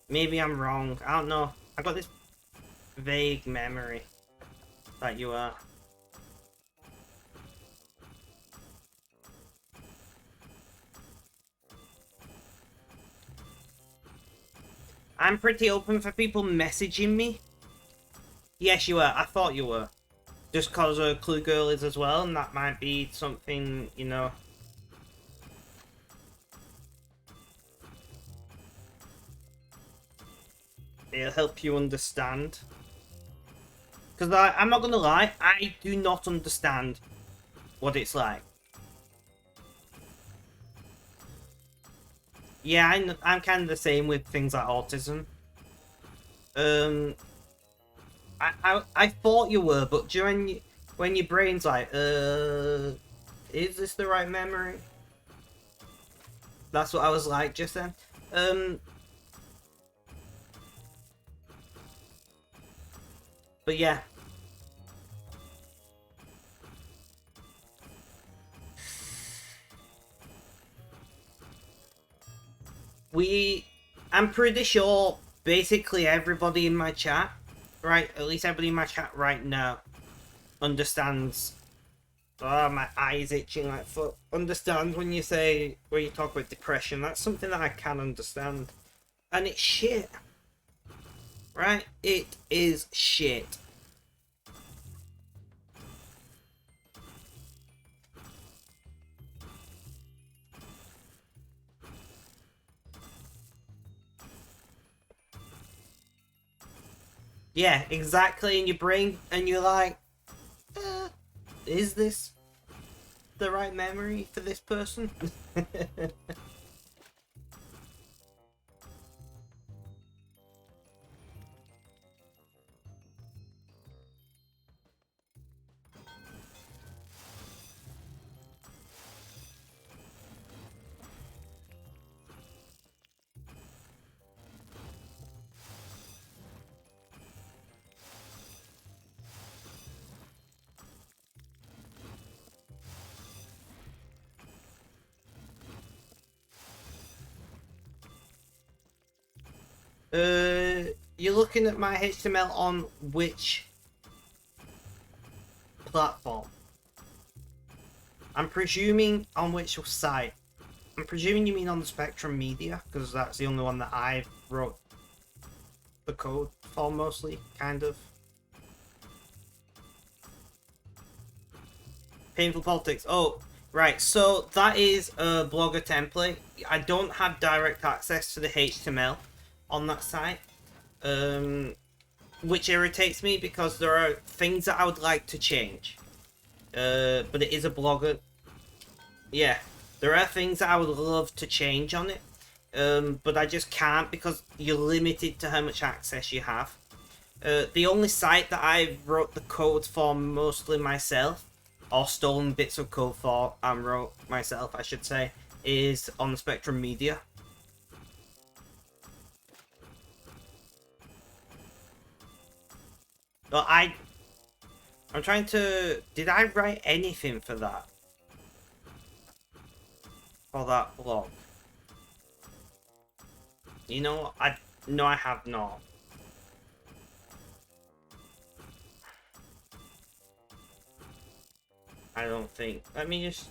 Maybe I'm wrong. I don't know. I got this vague memory that you are. I'm pretty open for people messaging me. Yes, you were. I thought you were. Just because a Clue Girl is as well, and that might be something, you know. It'll help you understand. Because I'm not gonna lie, I do not understand what it's like. Yeah, I'm kind of the same with things like autism. I thought you were, but during when your brain's like, is this the right memory? That's what I was like just then. But yeah. I'm pretty sure basically everybody in my chat, right, at least everybody in my chat right now, understands. Oh, my eye's itching like fuck. Understand when you talk about depression. That's something that I can understand. And it's shit. Right? It is shit. Yeah, exactly. In your brain, and you're like, is this the right memory for this person? You're looking at my HTML on which platform? I'm presuming on which site? I'm presuming you mean on the Spectrum Media, because that's the only one that I wrote the code for mostly, kind of. Painful Politics. Oh, right. So that is a Blogger template. I don't have direct access to the HTML on that site. Which irritates me because there are things that I would like to change. But it is a Blogger. Yeah, there are things that I would love to change on it. But I just can't because you're limited to how much access you have. The only site that I wrote the code for mostly myself, or stolen bits of code for and wrote myself, I should say, is on the Spectrum Media. But I'm trying to... Did I write anything for that? For that blog? You know, no, I have not. I don't think. Let me just...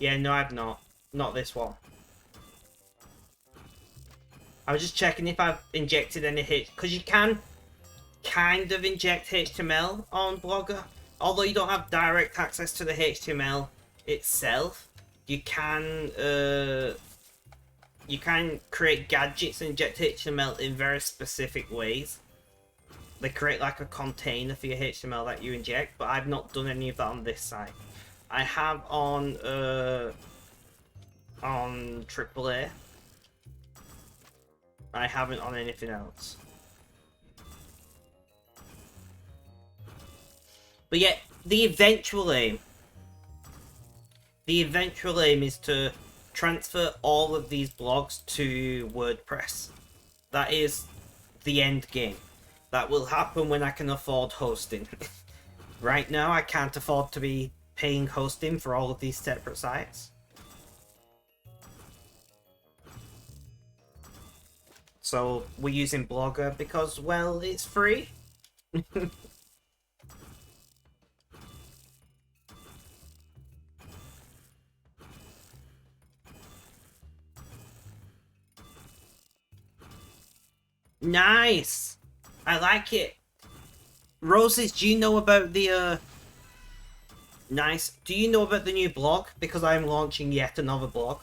Yeah, no, I've not. Not this one. I was just checking if I've injected any because you can kind of inject HTML on Blogger. Although you don't have direct access to the HTML itself, you can create gadgets and inject HTML in very specific ways. They create like a container for your HTML that you inject, but I've not done any of that on this site. I have on AAA. I haven't on anything else. But yeah, the eventual aim is to transfer all of these blogs to WordPress. That is the end game. That will happen when I can afford hosting. Right now, I can't afford to be paying hosting for all of these separate sites. So we're using Blogger because, well, it's free. Nice! I like it. Roses, do you know about the Nice. Do you know about the new blog? Because I'm launching yet another blog.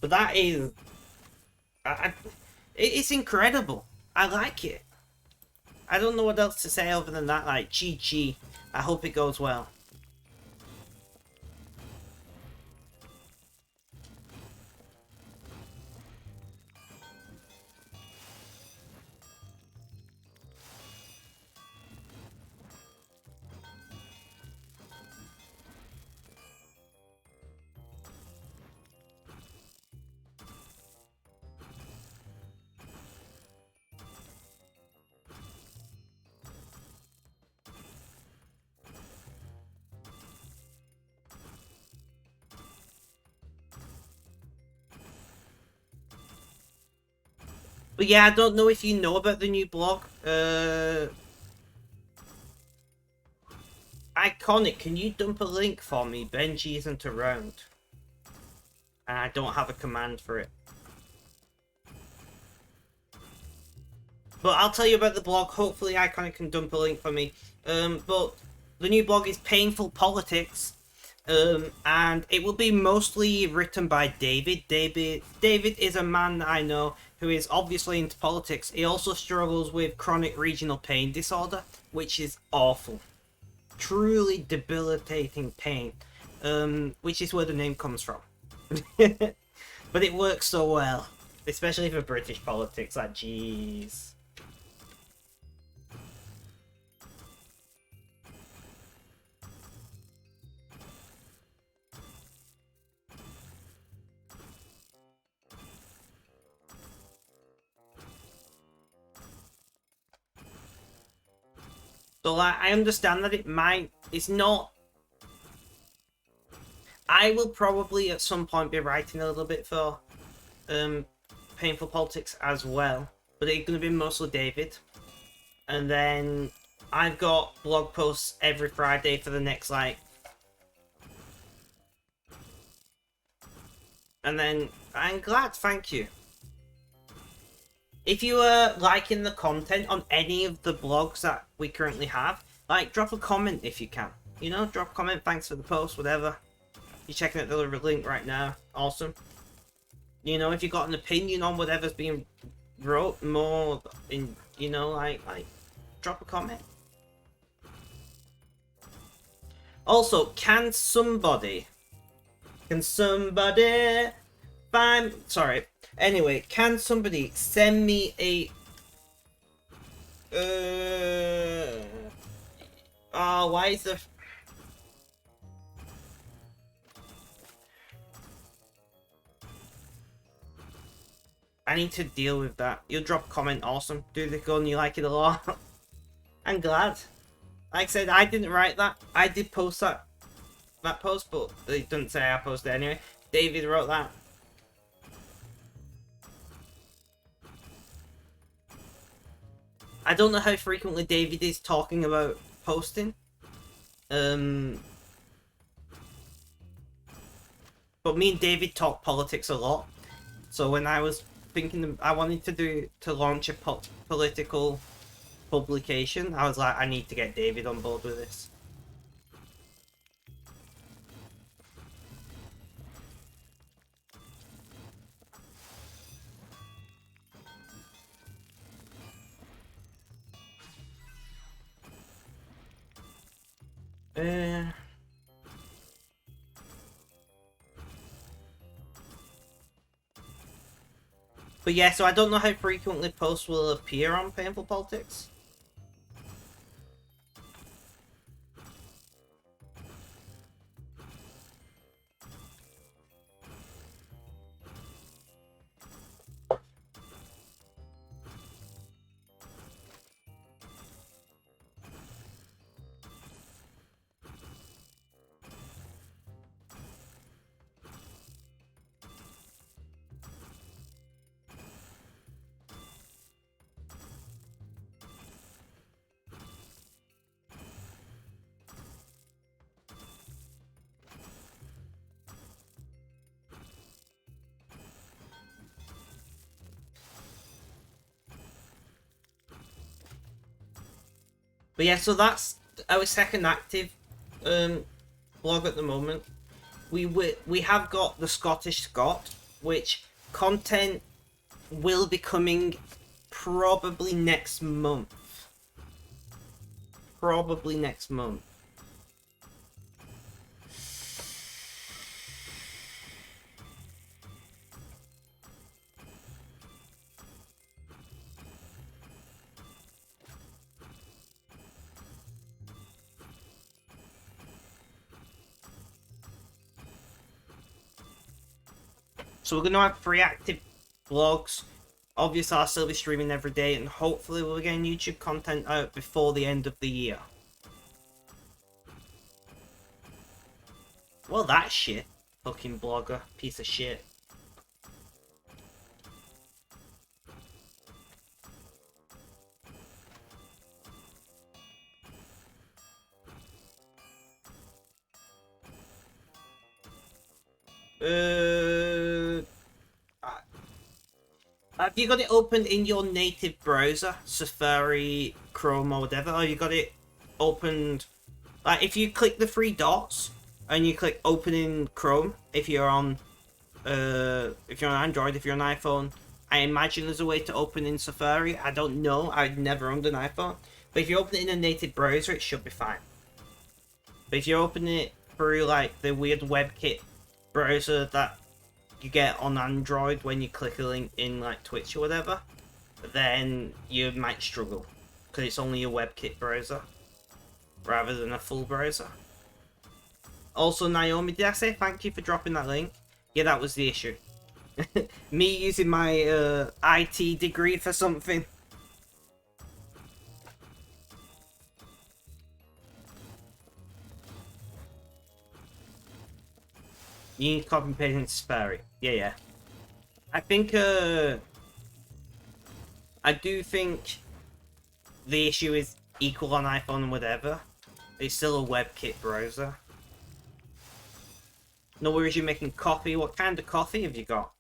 But that is... it's incredible. I like it. I don't know what else to say other than that, like, GG. I hope it goes well. But yeah, I don't know if you know about the new blog. Iconic, can you dump a link for me? Benji isn't around. And I don't have a command for it. But I'll tell you about the blog. Hopefully Iconic can dump a link for me. But the new blog is Painful Politics. And it will be mostly written by David. David is a man that I know who is obviously into politics. He also struggles with chronic regional pain disorder, which is awful. Truly debilitating pain. Which is where the name comes from. But it works so well. Especially for British politics, like, jeez. So, like, I understand that it's not... I will probably at some point be writing a little bit for Painful Politics as well. But it's going to be mostly David. And then I've got blog posts every Friday for the next, like... And then, I'm glad, thank you. If you are liking the content on any of the blogs that we currently have, like, drop a comment if you can. You know, drop a comment, thanks for the post, whatever. You're checking out the link right now, awesome. You know, if you got an opinion on whatever's being wrote more in, you know, like, drop a comment. Also, can somebody find... Sorry. Anyway, can somebody send me a... Oh, why is the... I need to deal with that. You'll drop a comment, awesome. Do the gun, you like it a lot. I'm glad. Like I said, I didn't write that. I did post that post, but it doesn't say I posted it anyway. David wrote that. I don't know how frequently David is talking about posting. But me and David talk politics a lot. So when I was thinking I wanted to launch a political publication, I was like, I need to get David on board with this. But yeah, so I don't know how frequently posts will appear on Painful Politics. But yeah, so that's our second active blog at the moment. We have got the Scottish Scot, which content will be coming probably next month. Probably next month. So we're going to have 3 active vlogs. Obviously, I'll still be streaming every day, and hopefully we'll be getting YouTube content out before the end of the year. Well, that shit. Fucking blogger. Piece of shit. Have you got it open in your native browser? Safari, Chrome, or whatever? Or you got it opened... Like, if you click the 3 dots, and you click open in Chrome, if you're on Android, if you're on iPhone, I imagine there's a way to open in Safari. I don't know. I've never owned an iPhone. But if you open it in a native browser, it should be fine. But if you open it through, like, the weird WebKit browser that you get on Android when you click a link in, like, Twitch or whatever, then you might struggle. Because it's only a WebKit browser, rather than a full browser. Also, Naomi, did I say thank you for dropping that link? Yeah, that was the issue. Me using my IT degree for something. You need to copy and paste into Safari. Yeah. I think, I do think the issue is equal on iPhone and whatever. It's still a WebKit browser. No worries, you're making coffee. What kind of coffee have you got?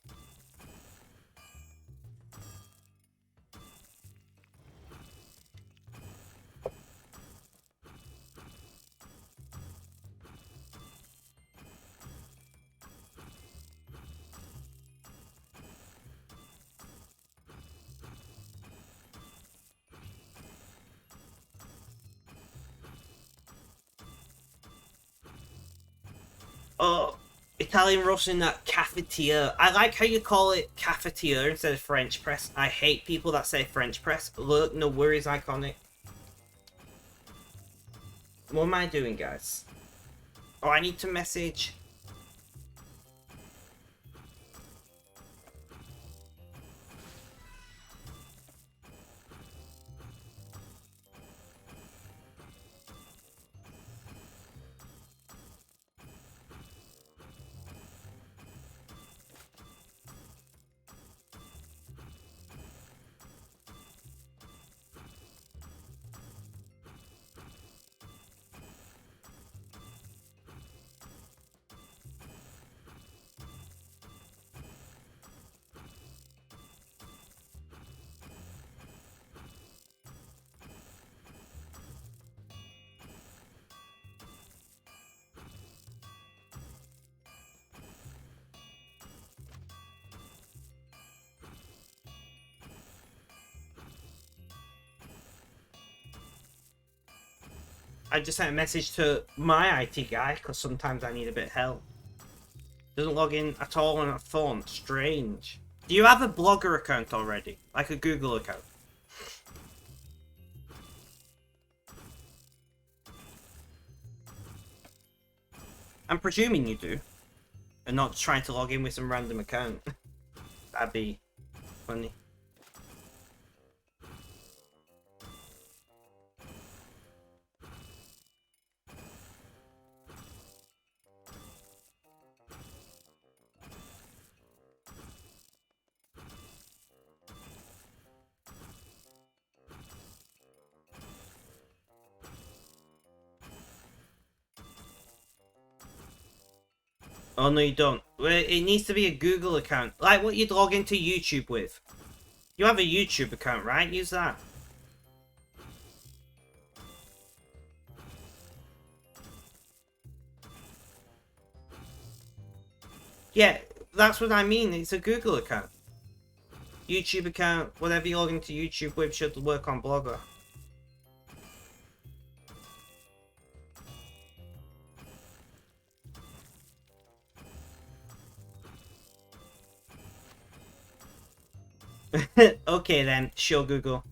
Oh, Italian roast in that cafetiere. I like how you call it cafetiere instead of French press. I hate people that say French press. Look, no worries, iconic. What am I doing, guys? Oh, I need to message... I just sent a message to my IT guy, because sometimes I need a bit of help. Doesn't log in at all on a phone. Strange. Do you have a Blogger account already? Like a Google account? I'm presuming you do. And not just trying to log in with some random account. That'd be funny. Oh, no, you don't. Well, it needs to be a Google account. Like what you'd log into YouTube with. You have a YouTube account, right? Use that. Yeah, that's what I mean. It's a Google account. YouTube account, whatever you log into YouTube with should work on Blogger. Okay then, sure Google.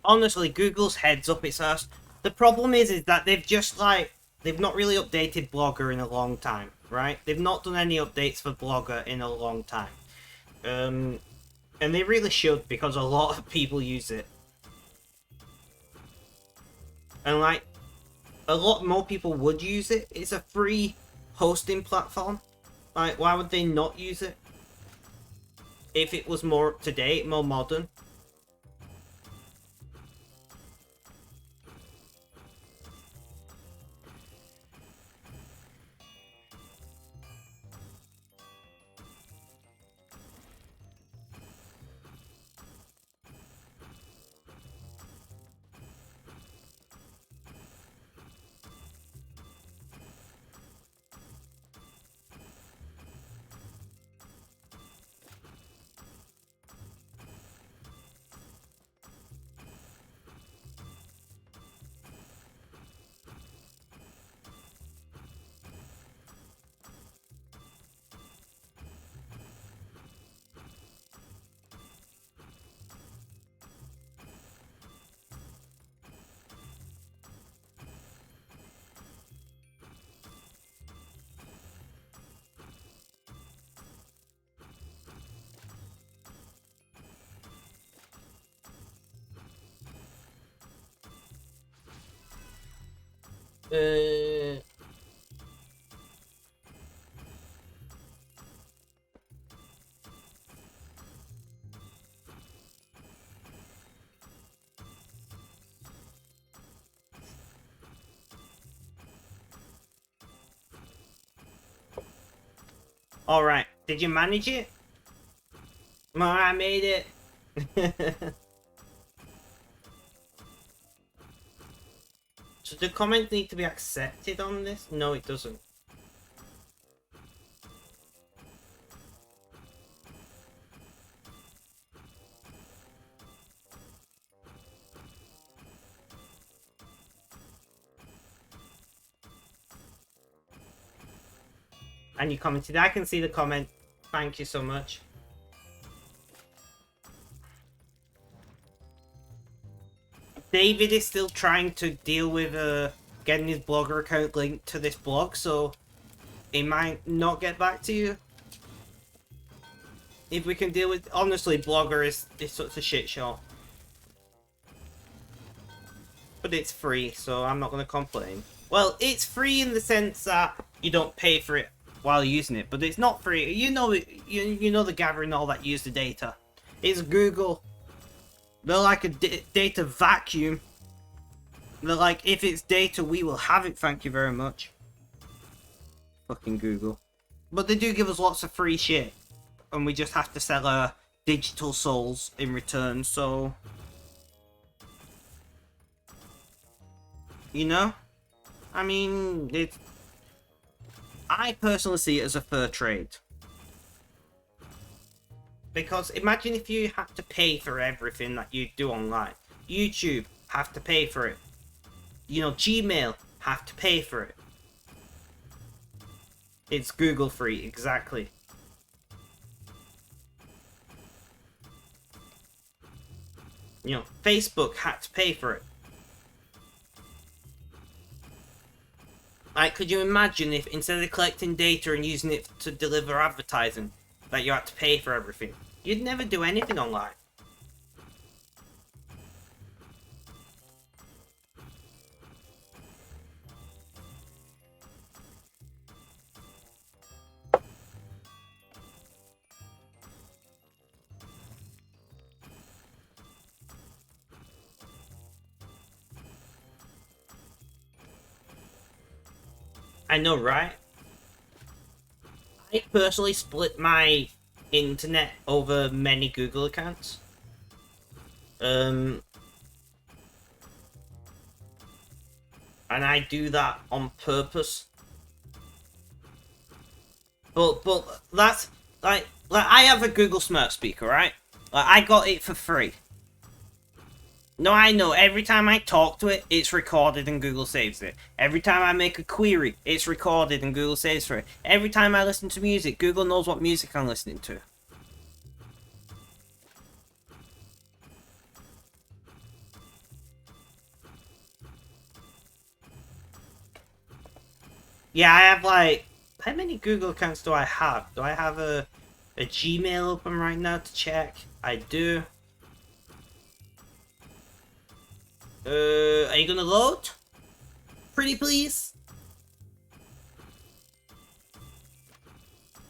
Honestly, Google's heads up its ass. The problem is that they've just they've not really updated Blogger in a long time, right? They've not done any updates for Blogger in a long time. And they really should, because a lot of people use it. And a lot more people would use it. It's a free hosting platform. Like, why would they not use it? If it was more up to date, more modern. Uh, Alright, did you manage it? I made it. So do comments need to be accepted on this? No, it doesn't. And you commented. I can see the comment. Thank you so much. David is still trying to deal with getting his Blogger account linked to this blog, so he might not get back to you. If we can deal with... Honestly, Blogger is such a shit show. But it's free, so I'm not going to complain. Well, it's free in the sense that you don't pay for it while using it, but it's not free. You know the gathering all that use the data. It's Google. They're like a data vacuum. They're like, if it's data, we will have it, thank you very much. Fucking Google. But they do give us lots of free shit. And we just have to sell our digital souls in return, so... You know? I mean, I personally see it as a fair trade. Because imagine if you had to pay for everything that you do online. YouTube, have to pay for it. You know, Gmail, have to pay for it. It's Google free, exactly. You know, Facebook had to pay for it. Like, could you imagine if instead of collecting data and using it to deliver advertising, that you had to pay for everything? You'd never do anything online. I know, right? I personally split my internet over many Google accounts. And I do that on purpose. But that's like I have a Google Smart Speaker, right? Like I got it for free. No, I know. Every time I talk to it, it's recorded and Google saves it. Every time I make a query, it's recorded and Google saves for it. Every time I listen to music, Google knows what music I'm listening to. Yeah, I have like... How many Google accounts do I have? Do I have a Gmail open right now to check? I do. Are you gonna load? Pretty please?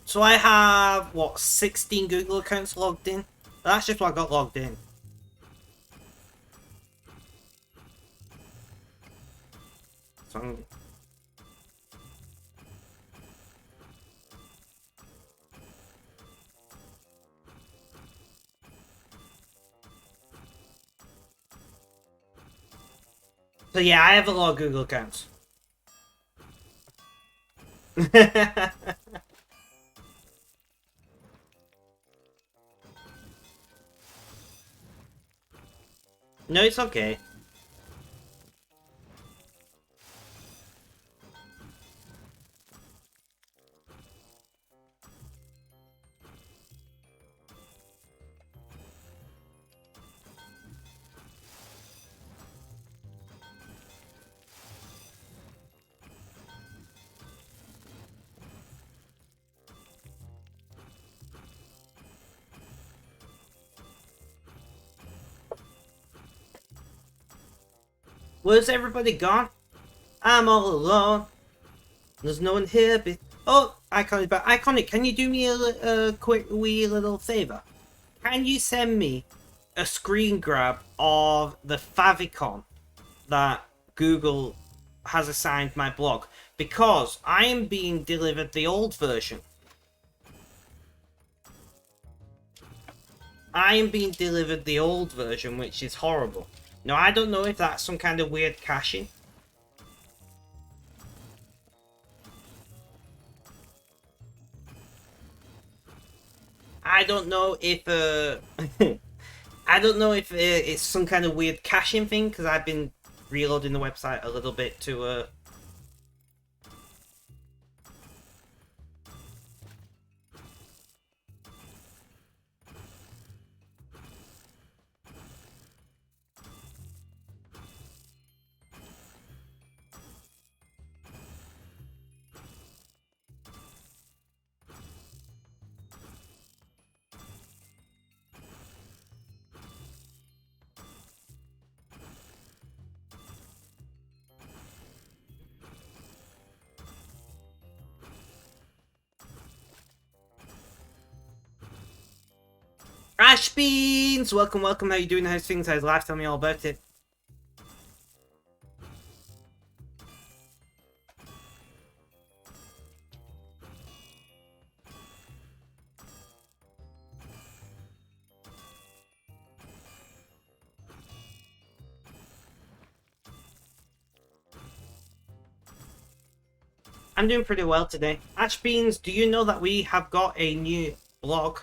So I have, what, 16 Google accounts logged in? That's just what I got logged in. So yeah, I have a lot of Google accounts. No, it's okay. Where's everybody gone? I'm all alone. There's no one here. Oh, Iconic back. Iconic, can you do me a quick wee little favor? Can you send me a screen grab of the favicon that Google has assigned my blog? Because I am being delivered the old version. I am being delivered the old version, which is horrible. Now, I don't know if that's some kind of weird caching. I don't know if I don't know if it's some kind of weird caching thing, because I've been reloading the website a little bit to Ash Beans! Welcome, welcome. How you doing? How's things? How's life? Tell me all about it. I'm doing pretty well today. Ash Beans, do you know that we have got a new blog?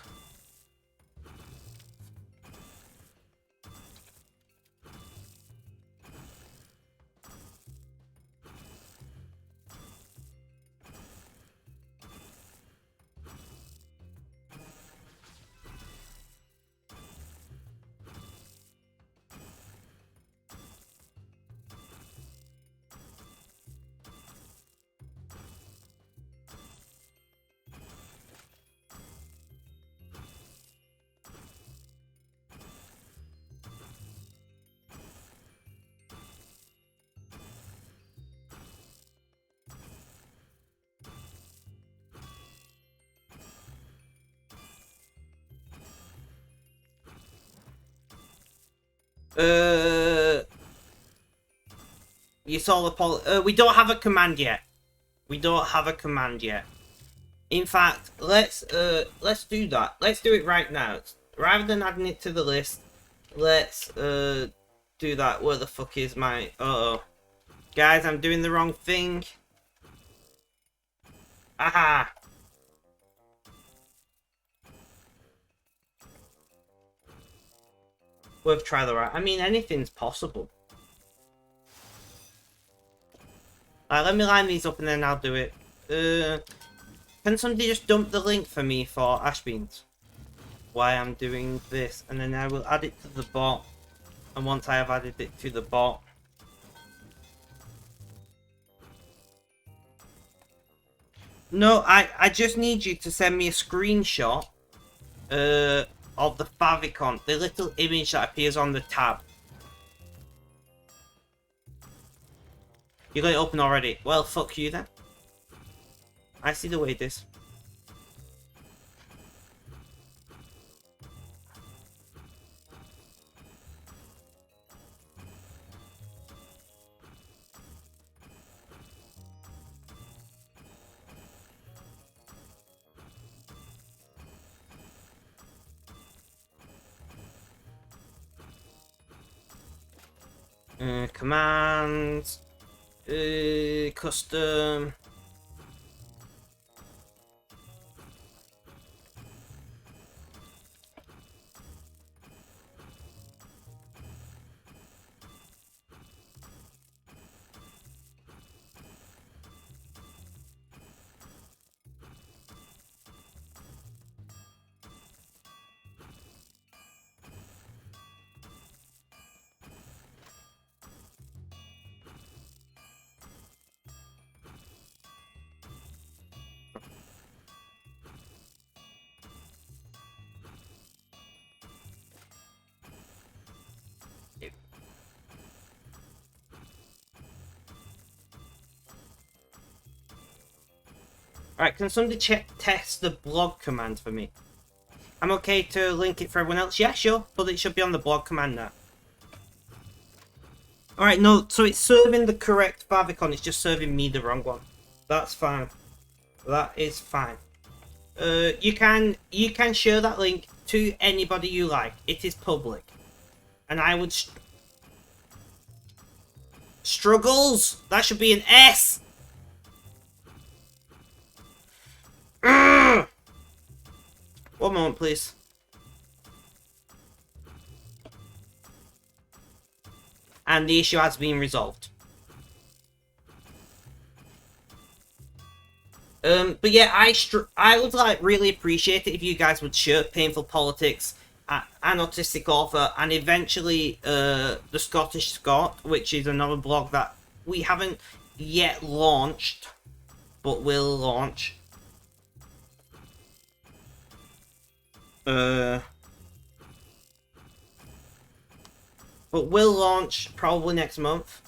You saw the we don't have a command yet. We don't have a command yet. In fact, let's do that. Let's do it right now. Rather than adding it to the list, let's do that. Where the fuck is my... Uh-oh. Guys, I'm doing the wrong thing. Aha! Worth try the right. I mean, anything's possible. Alright, let me line these up and then I'll do it. Can somebody just dump the link for me for Ash Beans? Why I'm doing this, and then I will add it to the bot. And once I have added it to the bot, no, I just need you to send me a screenshot of the favicon, the little image that appears on the tab. You got it open already. Well, fuck you then. I see the way it is. Commands. Custom. Alright, can somebody test the blog command for me? I'm okay to link it for everyone else? Yeah, sure, but it should be on the blog command now. Alright, no, so it's serving the correct favicon, it's just serving me the wrong one. That's fine. That is fine. You can share that link to anybody you like. It is public. And I would... Struggles! That should be an S! One moment, please. And the issue has been resolved. But yeah, I would like really appreciate it if you guys would share Painful Politics, An Autistic Author, and eventually The Scottish Scot, which is another blog that we haven't yet launched, but will launch. But will launch probably next month.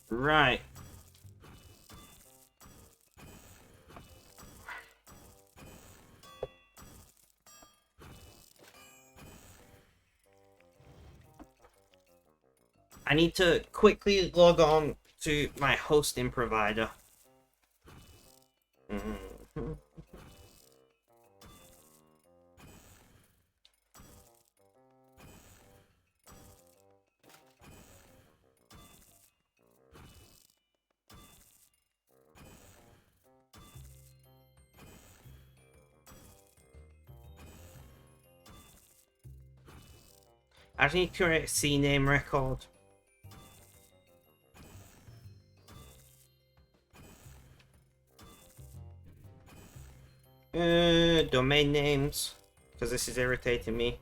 Right. I need to quickly log on to my hosting provider. I need to create a CNAME record. Domain names, because this is irritating me.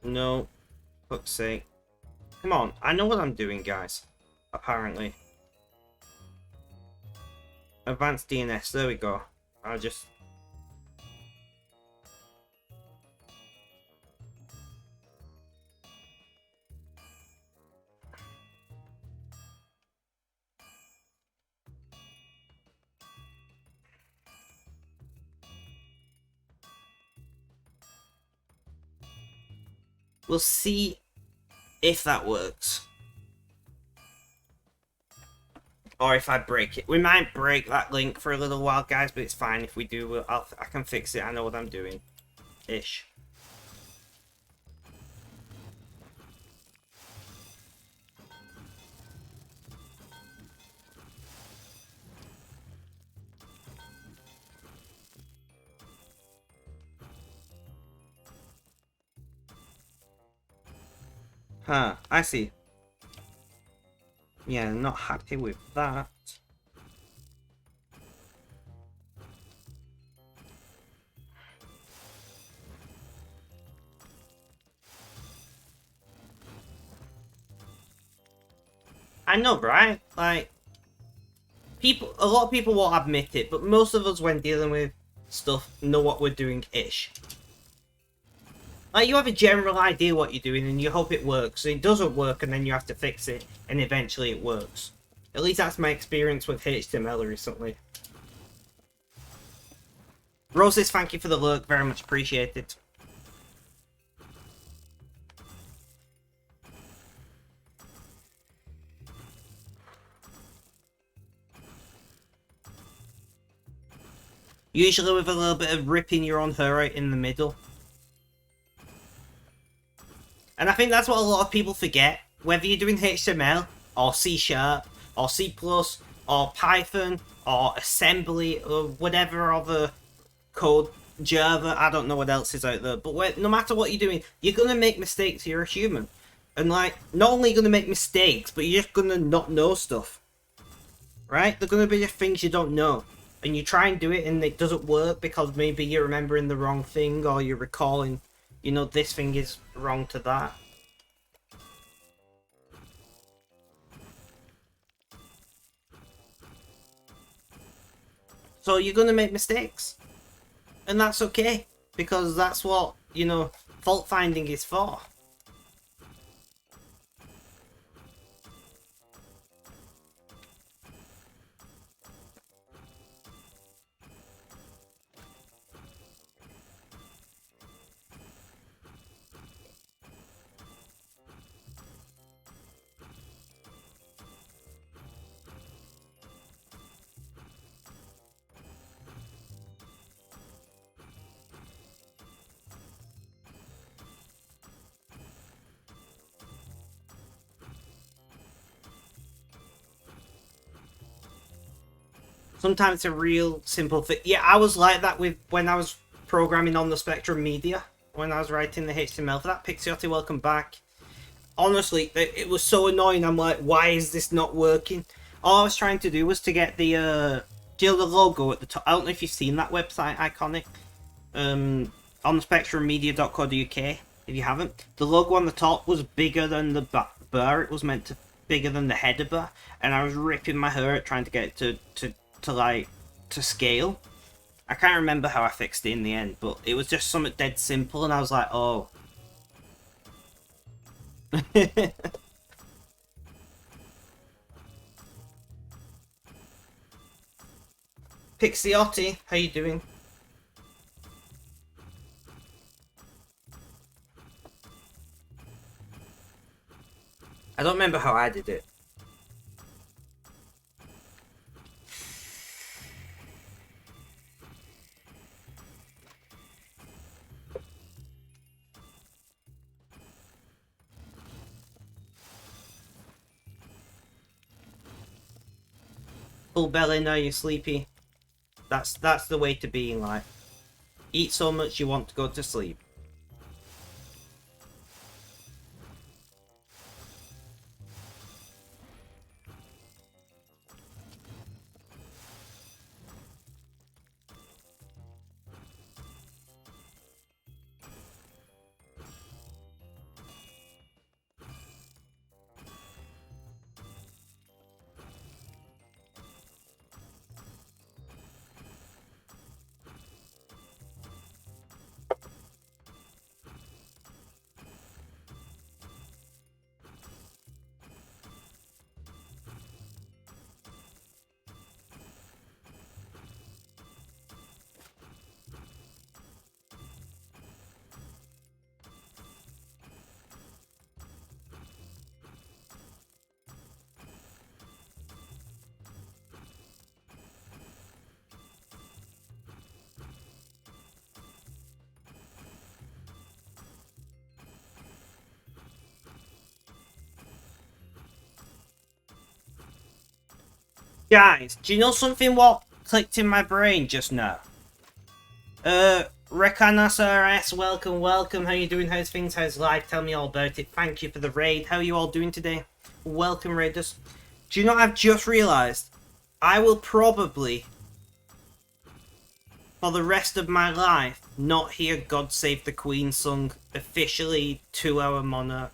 No. Fuck's sake. Come on, I know what I'm doing, guys. Apparently. Advanced DNS, there we go. I'll just... We'll see if that works. Or if I break it. We might break that link for a little while, guys, but it's fine if we do. I can fix it. I know what I'm doing. Ish. Huh, I see. Yeah, not happy with that. I know, right? Like, a lot of people won't admit it, but most of us, when dealing with stuff, know what we're doing-ish. Like, you have a general idea what you're doing, and you hope it works. It doesn't work, and then you have to fix it, and eventually it works. At least that's my experience with HTML recently. Roses, thank you for the lurk, very much appreciated. Usually with a little bit of ripping your own hair out in the middle. And I think that's what a lot of people forget. Whether you're doing HTML, or C#, or C++, or Python, or assembly, or whatever other code, Java, I don't know what else is out there. But no matter what you're doing, you're going to make mistakes. You're a human. And like, not only are you going to make mistakes, but you're just going to not know stuff. Right? They're going to be the things you don't know. And you try and do it and it doesn't work because maybe you're remembering the wrong thing or you're recalling, you know, this thing is wrong to that. So you're going to make mistakes. And that's okay. Because that's what, you know, fault finding is for. Sometimes a real simple thing. Yeah, I was like that with when I was programming on the Spectrum Media. When I was writing the HTML for that. Pixiotti, welcome back. Honestly, it was so annoying. I'm like, why is this not working? All I was trying to do was to get the logo at the top. I don't know if you've seen that website, Iconic. On spectrummedia.co.uk. If you haven't, the logo on the top was bigger than the bar. It was meant to bigger than the header bar, and I was ripping my hair out trying to get it to scale. I can't remember how I fixed it in the end, but it was just something dead simple, and I was like, oh. Pixiotti, how you doing? I don't remember how I did it. Full belly, now you're sleepy. That's the way to be in life. Eat so much you want to go to sleep. Guys, do you know something what clicked in my brain just now? Rekanasrs, welcome, welcome. How you doing? How's things? How's life? Tell me all about it. Thank you for the raid. How are you all doing today? Welcome, raiders. Do you know what I've just realised? I will probably, for the rest of my life, not hear God Save the Queen sung officially to our monarch.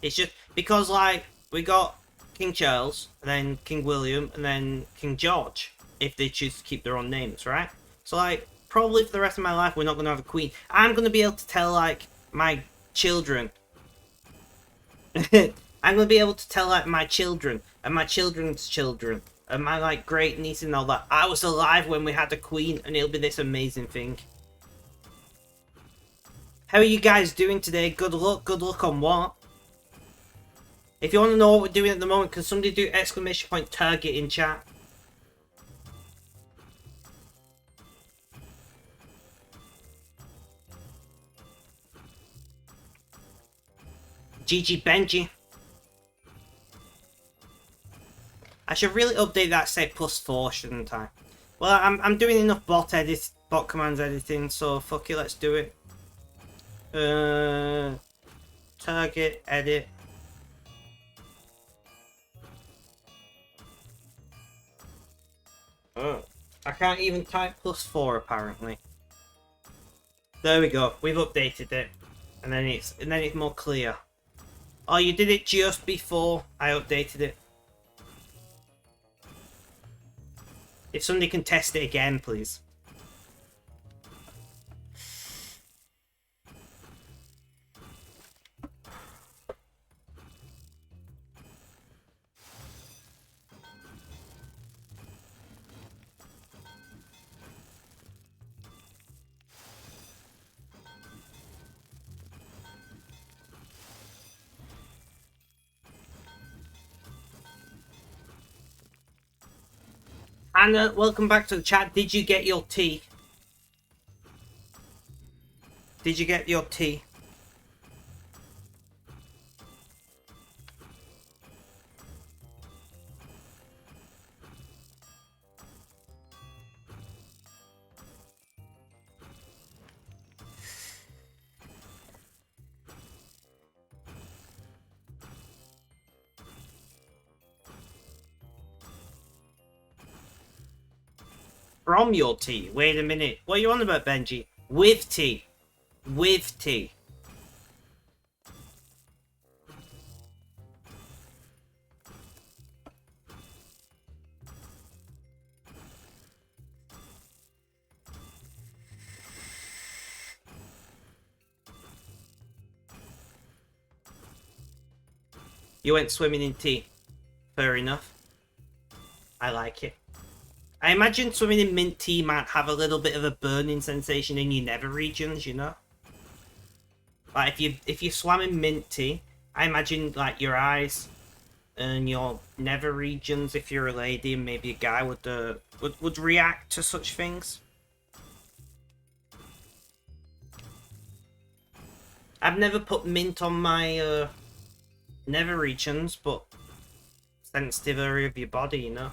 It's just because, like, we got King Charles, and then King William, and then King George, if they choose to keep their own names, right? So, like, probably for the rest of my life, we're not going to have a queen. I'm going to be able to tell, like, my children. I'm going to be able to tell, like, my children, and my children's children, and my, like, great niece and all that. I was alive when we had a queen, and it'll be this amazing thing. How are you guys doing today? Good luck on what? If you want to know what we're doing at the moment, can somebody do exclamation point target in chat? GG Benji. I should really update that, say +4, shouldn't I? Well, I'm doing enough bot commands editing, so fuck it, let's do it. Target, edit. Oh, I can't even type +4 apparently. There we go. We've updated it, and then it's more clear. Oh, you did it just before I updated it. If somebody can test it again, please. Anna, welcome back to the chat. Did you get your tea? Did you get your tea? From your tea? Wait a minute. What are you on about, Benji? With tea. With tea. You went swimming in tea. Fair enough. I like it. I imagine swimming in mint tea might have a little bit of a burning sensation in your nether regions, you know? Like if you swam in mint tea, I imagine like your eyes and your nether regions, if you're a lady and maybe a guy, would react to such things. I've never put mint on my nether regions, but sensitive area of your body, you know?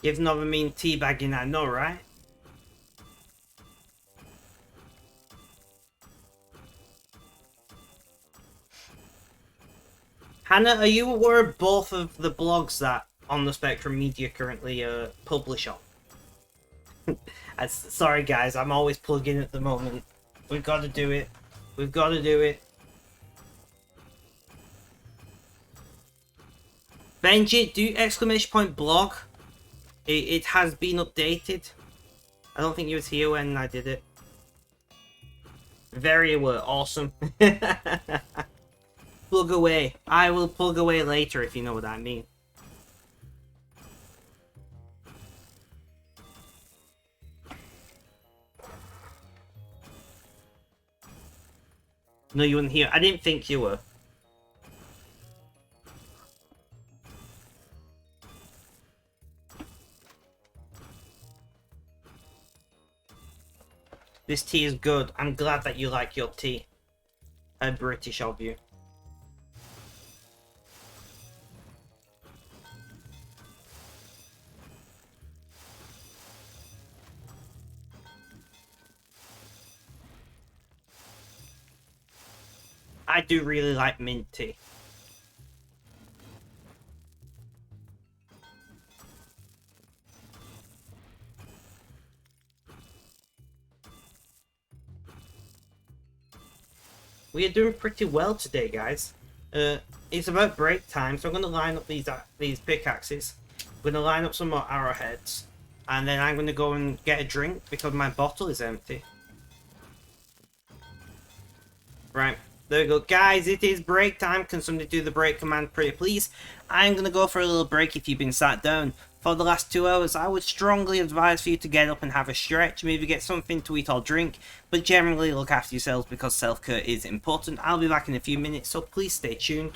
You've never mean teabagging, I know, right? Hannah, are you aware of both of the blogs that On the Spectrum Media currently publish on? Sorry guys, I'm always plugging at the moment. We've got to do it. We've got to do it. Benji, do exclamation point blog. It has been updated. I don't think you was here when I did it. Very awesome. Plug away. I will plug away later if you know what I mean. No, you weren't here. I didn't think you were. This tea is good. I'm glad that you like your tea. How British of you. I do really like mint tea. We are doing pretty well today, guys. It's about break time, so I'm going to line up these pickaxes. I'm going to line up some more arrowheads. And then I'm going to go and get a drink because my bottle is empty. Right, there we go. Guys, it is break time. Can somebody do the break command, pretty please? I'm going to go for a little break if you've been sat down. For the last 2 hours, I would strongly advise for you to get up and have a stretch, maybe get something to eat or drink, but generally look after yourselves because self-care is important. I'll be back in a few minutes, so please stay tuned.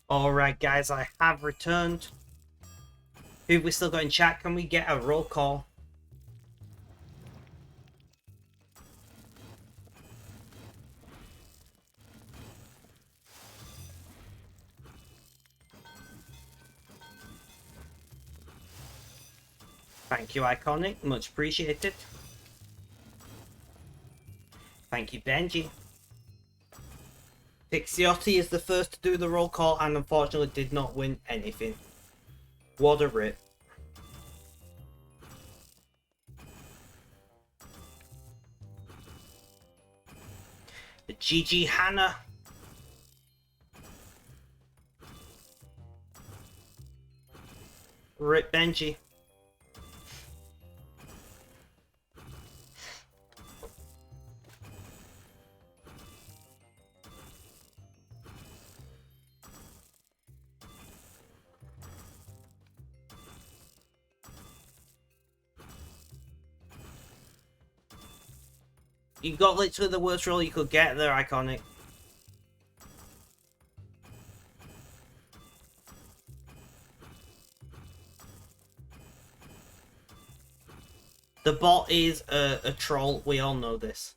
Alright guys, I have returned. Who have we still got in chat? Can we get a roll call? Thank you, Iconic. Much appreciated. Thank you, Benji. Pixiotti is the first to do the roll call and unfortunately did not win anything. What a rip. The GG Hannah. Rip Benji. You got literally the worst roll you could get there, Iconic. The bot is a troll. We all know this.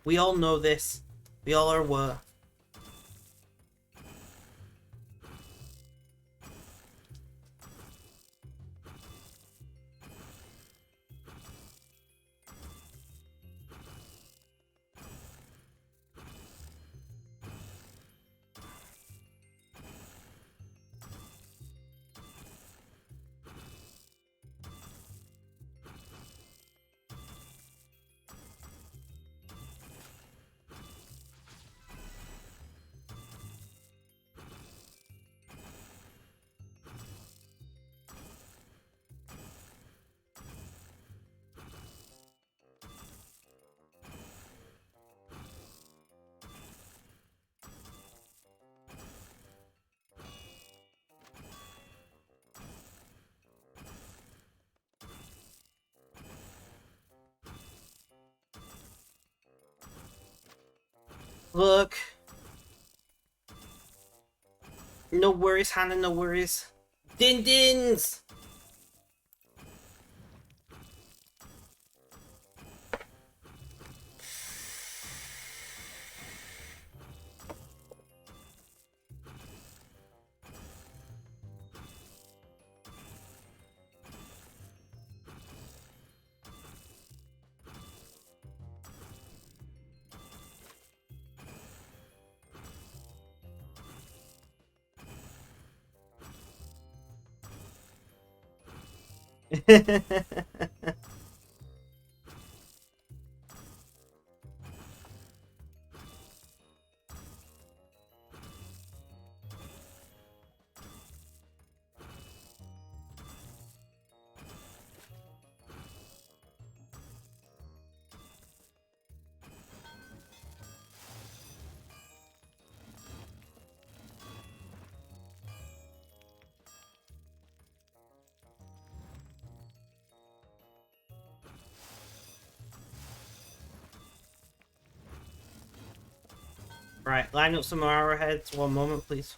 We all know this. We all are aware. Look. No worries, Hannah, no worries. Din-dins! Right, line up some arrowheads. One moment, please.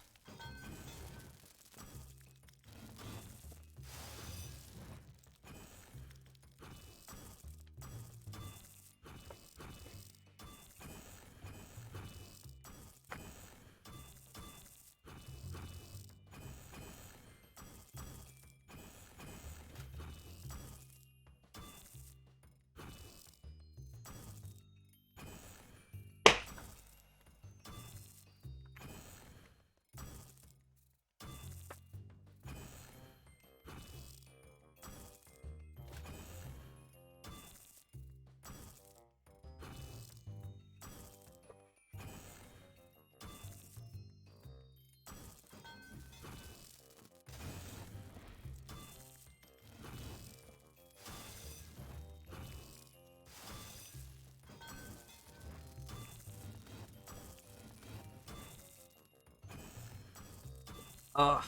Oh.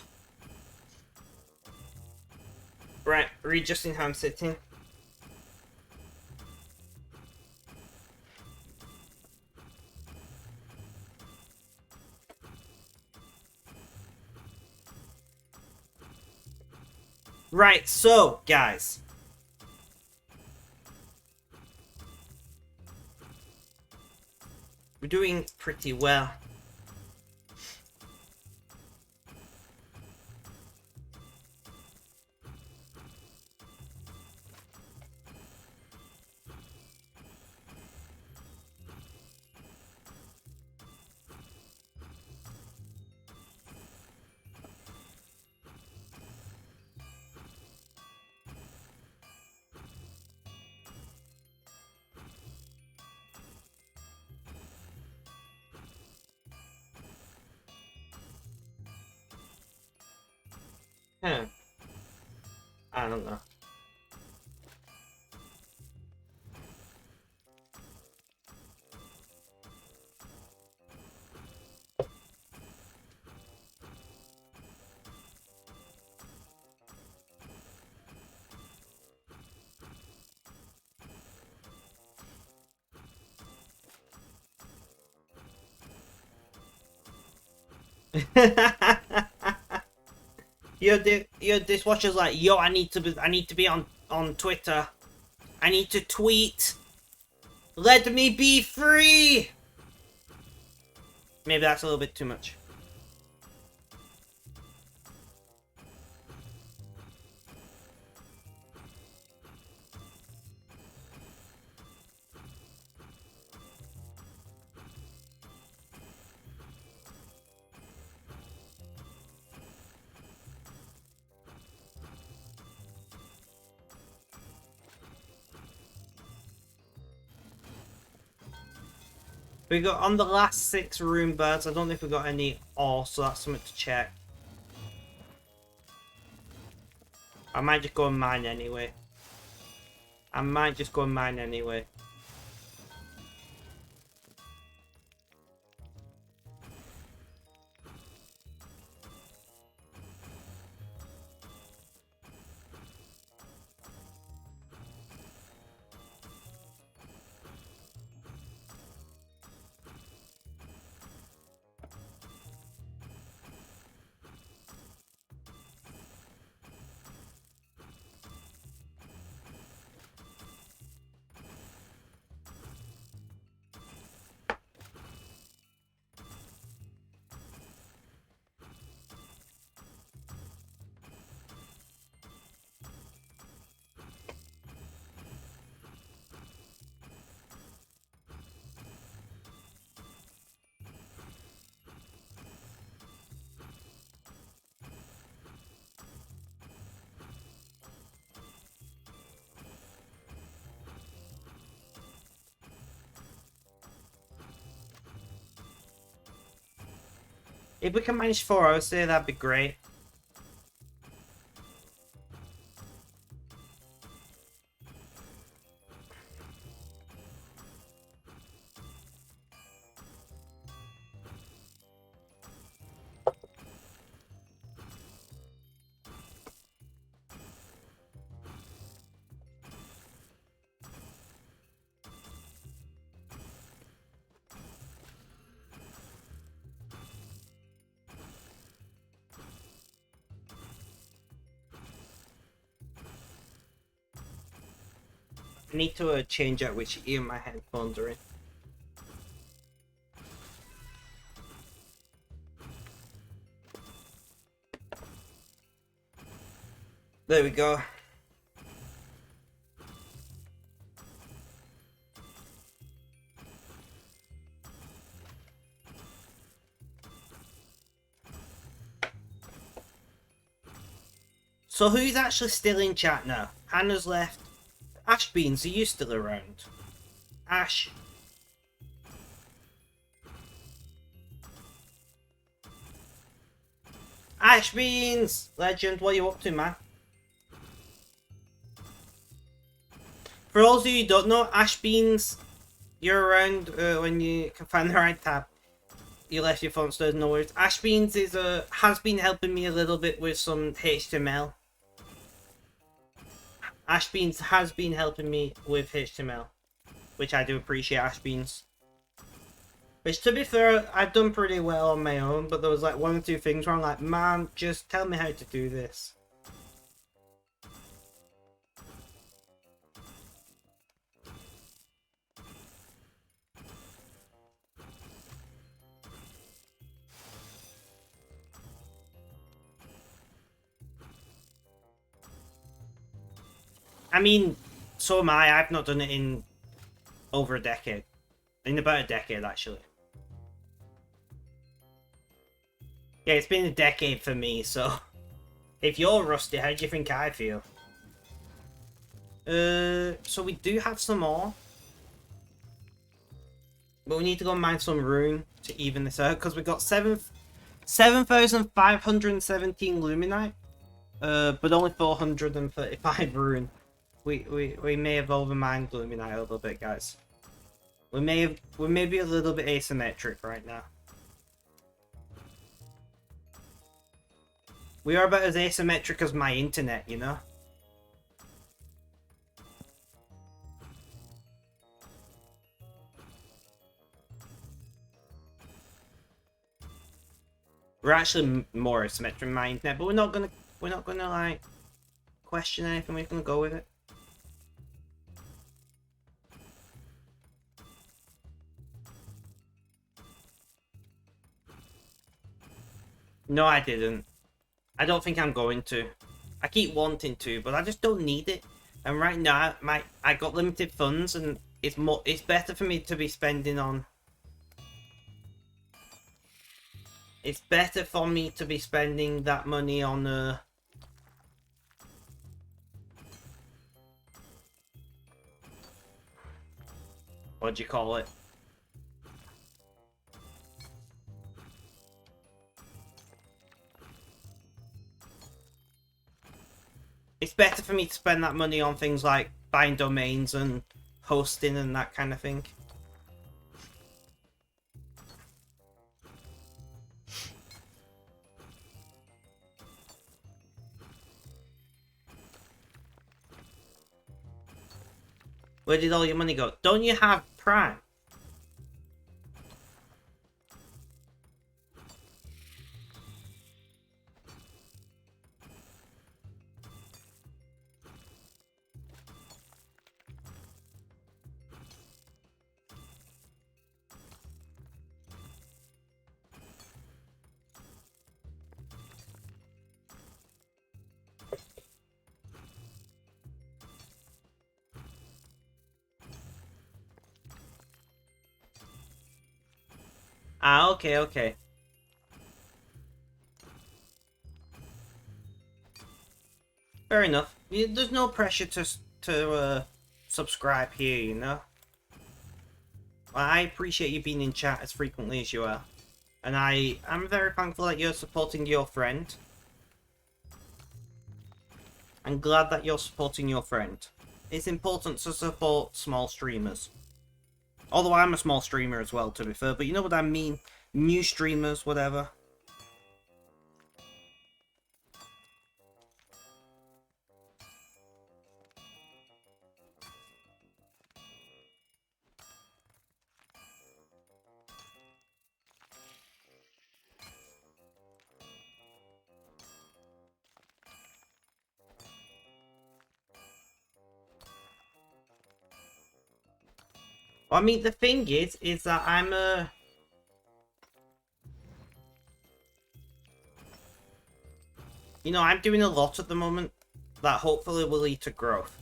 Right, readjusting how I'm sitting. Right, so, guys. We're doing pretty well. Huh. I don't know. Your dishwasher's like, yo, I need to be on Twitter. I need to tweet. Let me be free. Maybe that's a little bit too much. We got on the last 6 rune birds. I don't think we got any ore, so that's something to check. I might just go and mine anyway. If we can manage 4, I would say that'd be great. I need to change out which ear my headphones are in. There we go. So who's actually still in chat now? Hannah's left. Ash Beans, are you still around? Ash. Ash Beans! Legend, what are you up to, man? For those of you who don't know, Ash Beans, you're around when you can find the right tab. You left your phone, so there's no worries. Ash Beans is has been helping me a little bit with some HTML. Ash Beans has been helping me with HTML, which I do appreciate, Ash Beans. Which, to be fair, I've done pretty well on my own, but there was like 1 or 2 things where I'm like, man, just tell me how to do this. I mean, so am I. I've not done it in over a decade. In about a decade, actually. Yeah, it's been a decade for me, so... If you're rusty, how do you think I feel? So we do have some more. But we need to go and mine some rune to even this out, because we got 7,517 luminite. But only 435 rune. We may have overmined Luminite a little bit, guys. We may be a little bit asymmetric right now. We are about as asymmetric as my internet, you know? We're actually more asymmetric than my internet, but we're not gonna like question anything. We're gonna go with it. No, I didn't. I don't think I'm going to. I keep wanting to, but I just don't need it. And right now, I got limited funds, and it's better for me to be spending on. It's better for me to be spending that money on what do you call it? It's better for me to spend that money on things like buying domains and hosting and that kind of thing. Where did all your money go? Don't you have Prime? Ah, okay, okay. Fair enough. There's no pressure to subscribe here, you know? I appreciate you being in chat as frequently as you are. And I'm very thankful that you're supporting your friend. I'm glad that you're supporting your friend. It's important to support small streamers. Although I'm a small streamer as well, to be fair, but you know what I mean? New streamers, whatever. Well, I mean, the thing is that I'm a... You know, I'm doing a lot at the moment that hopefully will lead to growth.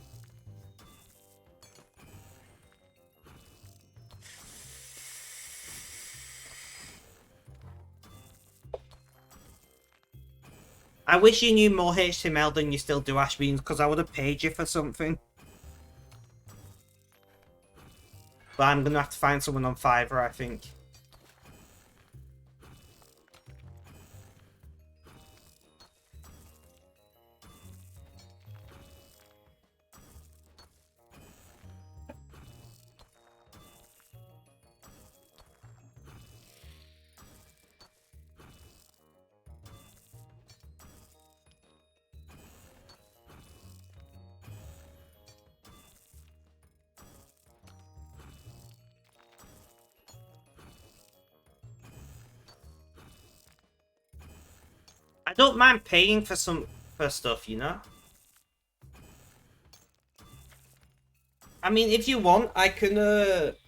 I wish you knew more HTML than you still do, Ashbeans, because I would have paid you for something. But I'm going to have to find someone on Fiverr, I think. I don't mind paying for stuff, you know? I mean, if you want, I can,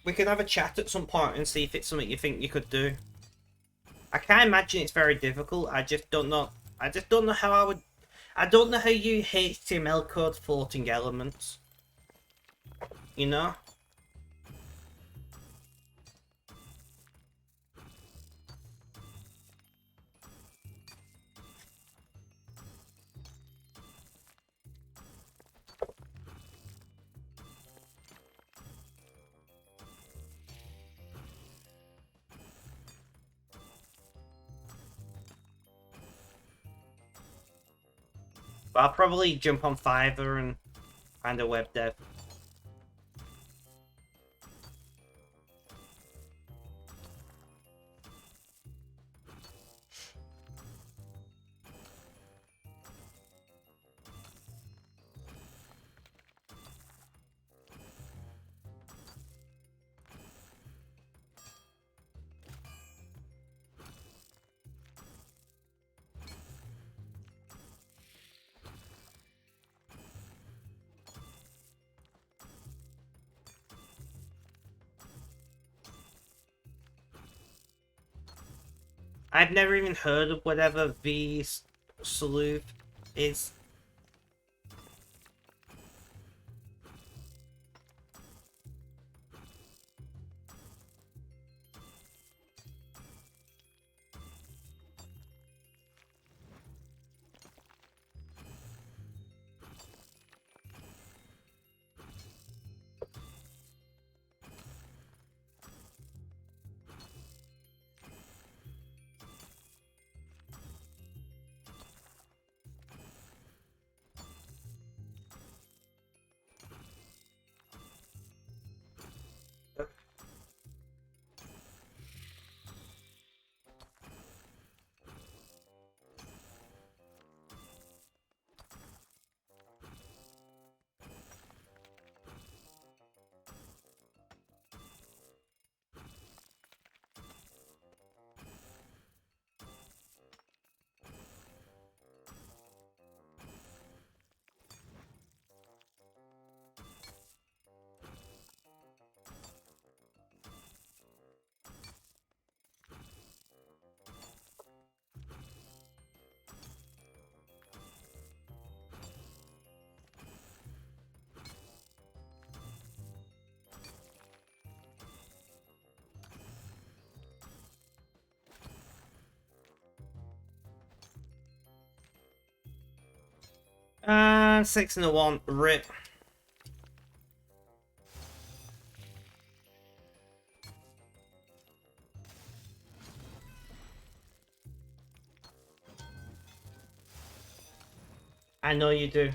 we can have a chat at some point and see if it's something you think you could do. I can't imagine it's very difficult. I just don't know. I just don't know how I would... I don't know how you HTML code floating elements. You know? But I'll probably jump on Fiverr and find a web dev. I've never even heard of whatever V Sleuth is. And 6 and a 1, rip. I know you do.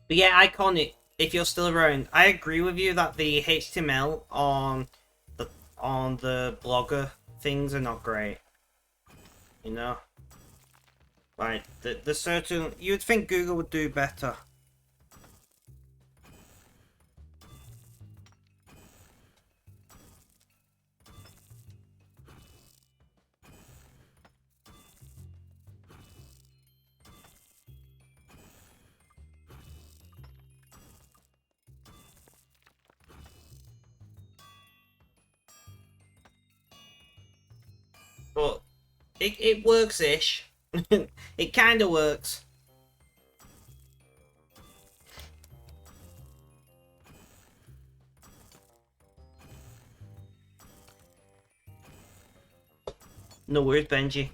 But yeah, Iconic, if you're still around, I agree with you that the HTML on the blogger things are not great. You know? Like, the certain... You'd think Google would do better. But it works-ish. It kind of works. No worries, Benji.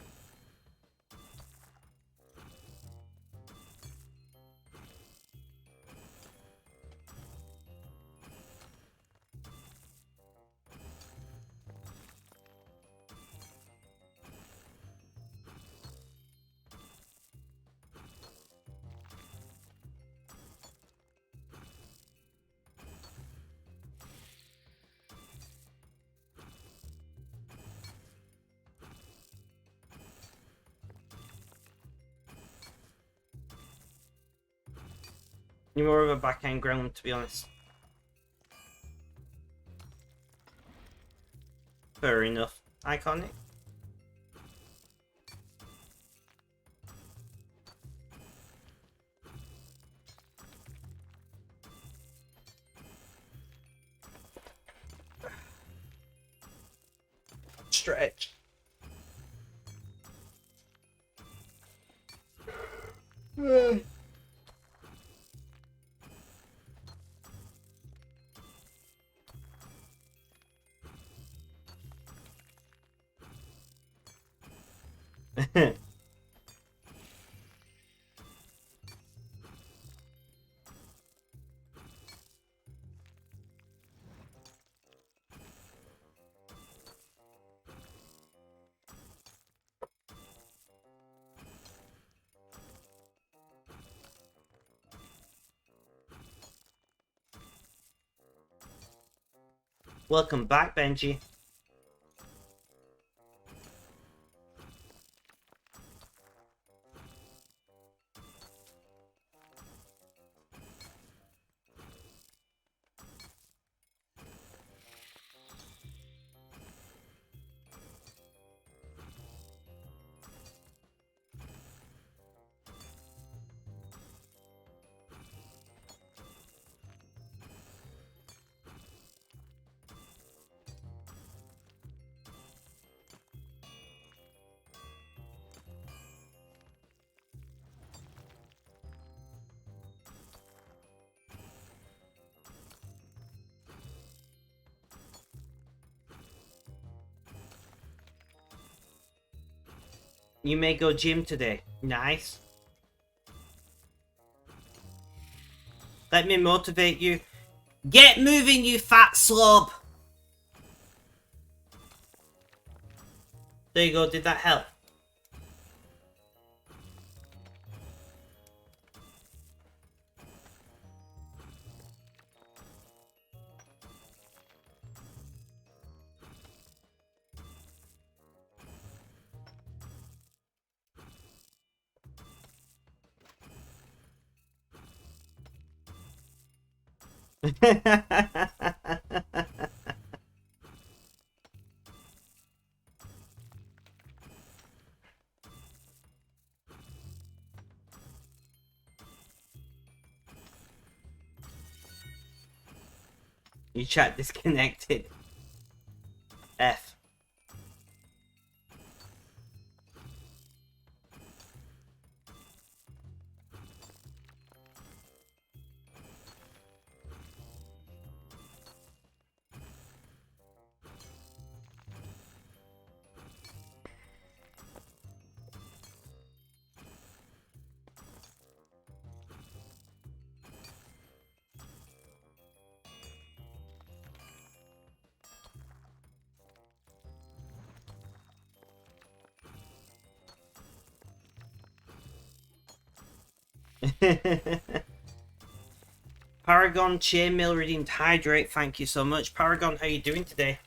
You're more of a backhand ground, to be honest. Fair enough. Iconic. Stretch. Welcome back, Benji. You may go gym today. Nice. Let me motivate you. Get moving, you fat slob! There you go, did that help? Your chat disconnected. F. Paragon Chainmail redeemed Hydrate, thank you so much. Paragon, how you doing today?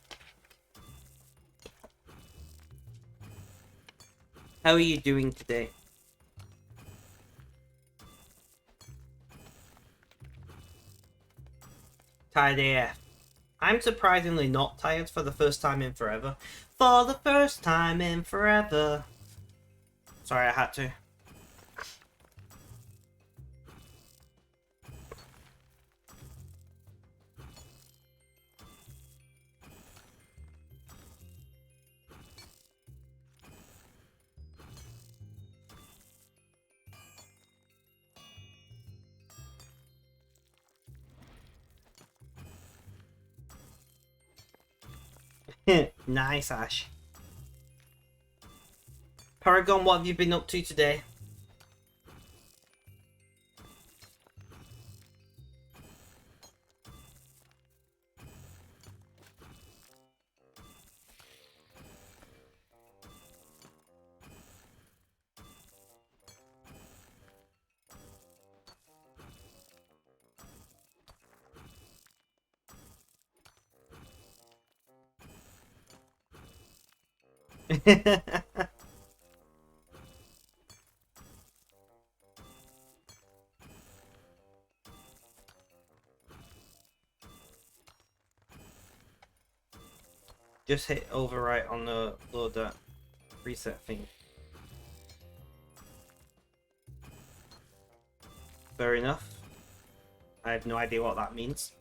How are you doing today? Tired AF. I'm surprisingly not tired for the first time in forever. For the first time in forever. Sorry, I had to. Nice, Ash. Paragon, what have you been up to today? Just hit overwrite on the loader reset thing. Fair enough. I have no idea what that means.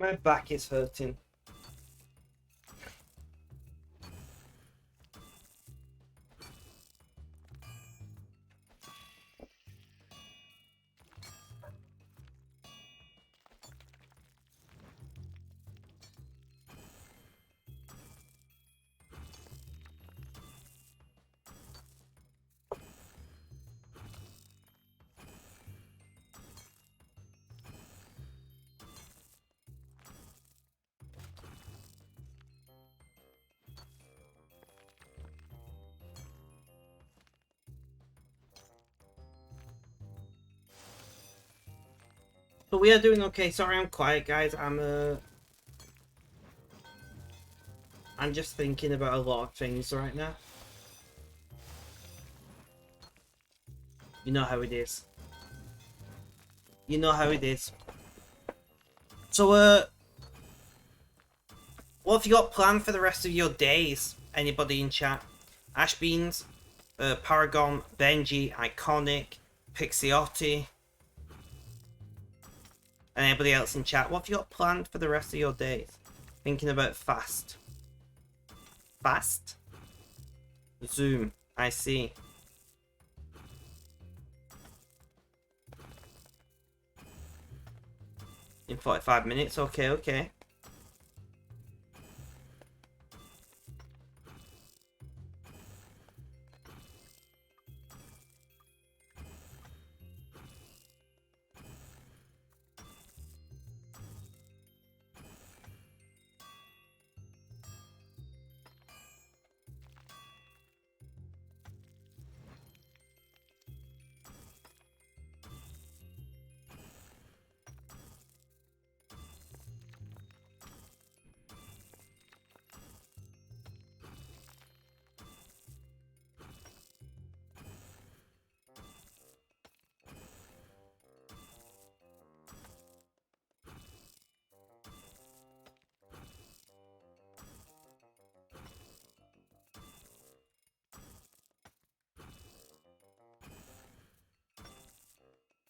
My back is hurting. But we are doing okay. Sorry I'm quiet, guys. I'm just thinking about a lot of things right now. You know how it is. You know how it is. So, what have you got planned for the rest of your days? Anybody in chat? Ashbeans, Paragon, Benji, Iconic, Pixiotti, and anybody else in chat? What have you got planned for the rest of your days? Thinking about fast. Fast? Zoom. I see. In 45 minutes? Okay, okay.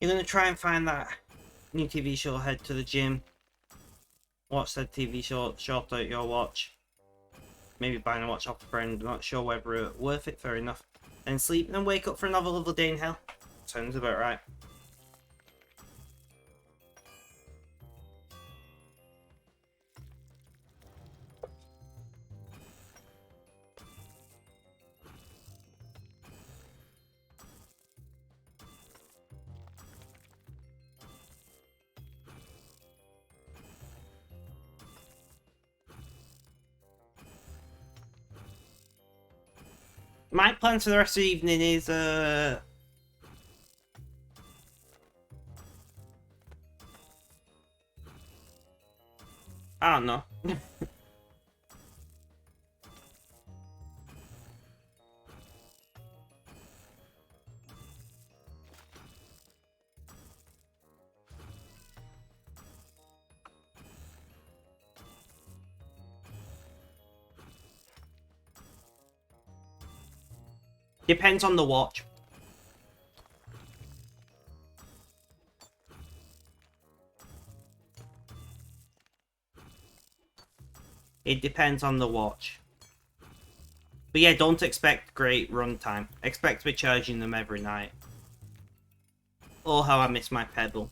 You're gonna try and find that new TV show, head to the gym, watch that TV show, short out your watch, maybe buying a watch off a friend, not sure whether it's worth it, fair enough, and sleep, and then wake up for another lovely day in hell. Sounds about right. My plans for the rest of the evening is, I don't know. Depends on the watch. It depends on the watch. But yeah, don't expect great runtime. Expect to be charging them every night. Oh, how I miss my pedal.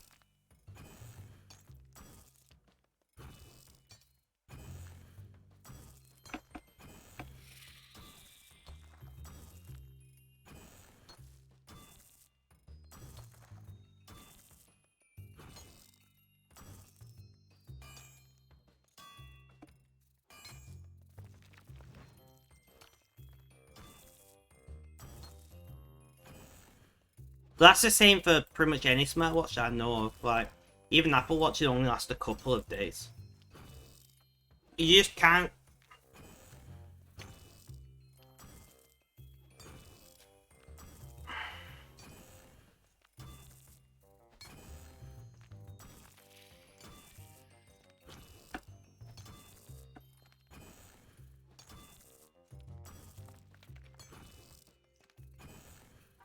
That's the same for pretty much any smartwatch that I know of. Like, even Apple Watches only last a couple of days. You just can't.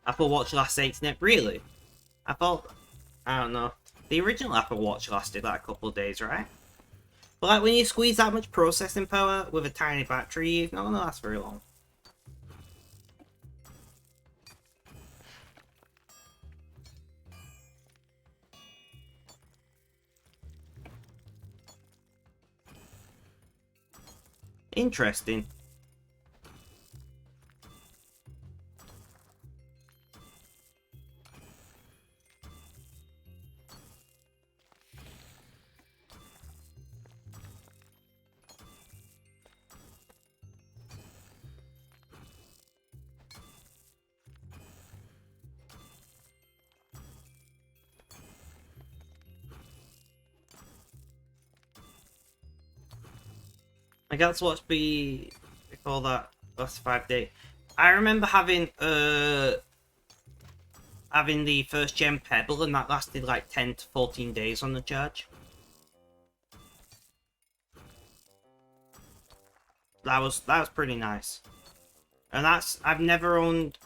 Apple Watch lasts 8 really? I thought, I don't know. The original Apple Watch lasted like a couple of days, right? But like when you squeeze that much processing power with a tiny battery, it's not gonna last very long. Interesting. I guess what's before that last 5 day. I remember having the first gen Pebble, and that lasted like 10 to 14 days on the charge. That was pretty nice. And I've never owned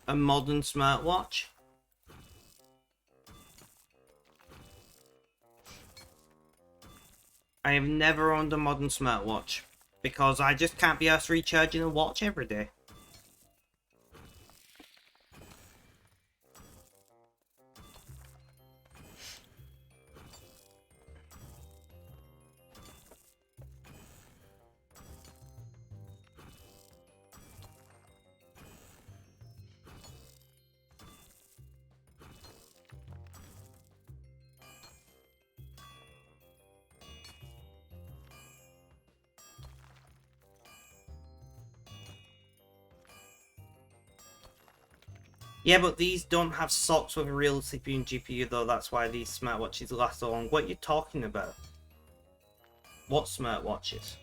a modern smartwatch. I have never owned a modern smartwatch because I just can't be asked recharging a watch every day. Yeah, but these don't have socks with a real CPU and GPU though, that's why these smartwatches last so long. What are you talking about? What smartwatches?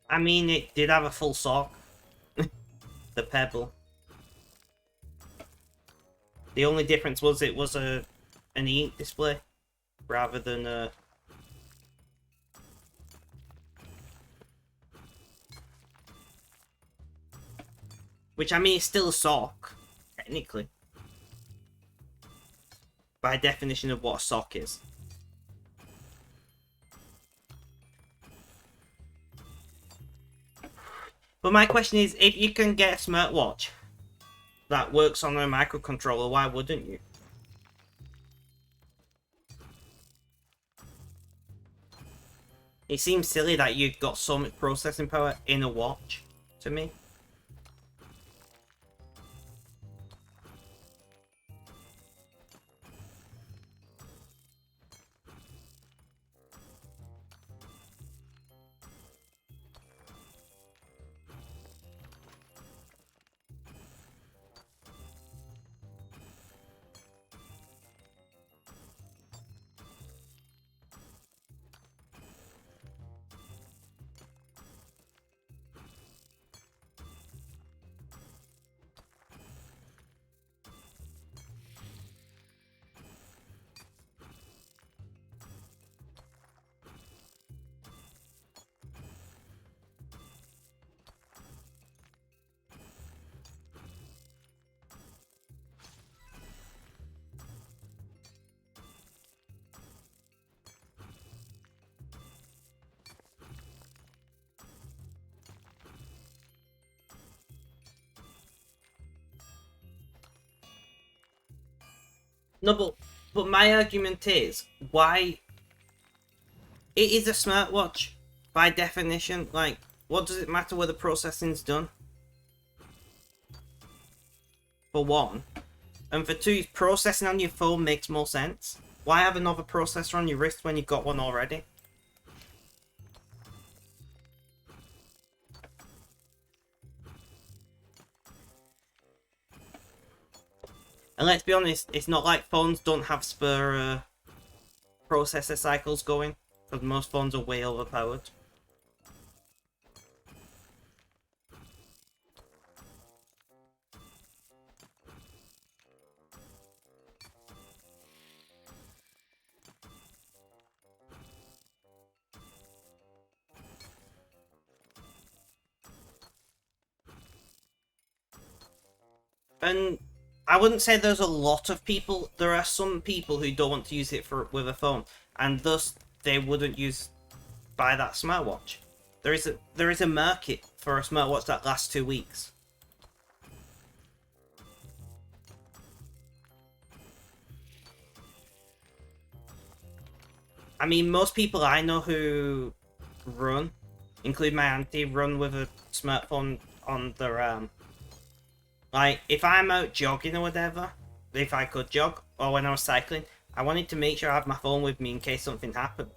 I mean, it did have a full sock. The Pebble. The only difference was it was an e-ink display rather than a... Which, I mean, it's still a sock, technically. By definition of what a sock is. But my question is, if you can get a smartwatch that works on a microcontroller, why wouldn't you? It seems silly that you've got so much processing power in a watch, to me. No, but my argument is, why... It is a smartwatch, by definition. Like, what does it matter where the processing's done? For one. And for two, processing on your phone makes more sense. Why have another processor on your wrist when you've got one already? And let's be honest, it's not like phones don't have spare processor cycles going, because most phones are way overpowered. And I wouldn't say there's a lot of people. There are some people who don't want to use it with a phone, and thus they wouldn't buy that smartwatch. There is a market for a smartwatch that lasts 2 weeks. I mean, most people I know who run, including my auntie, run with a smartphone on their like, if I'm out jogging or whatever, if I could jog, or when I was cycling, I wanted to make sure I had my phone with me in case something happened.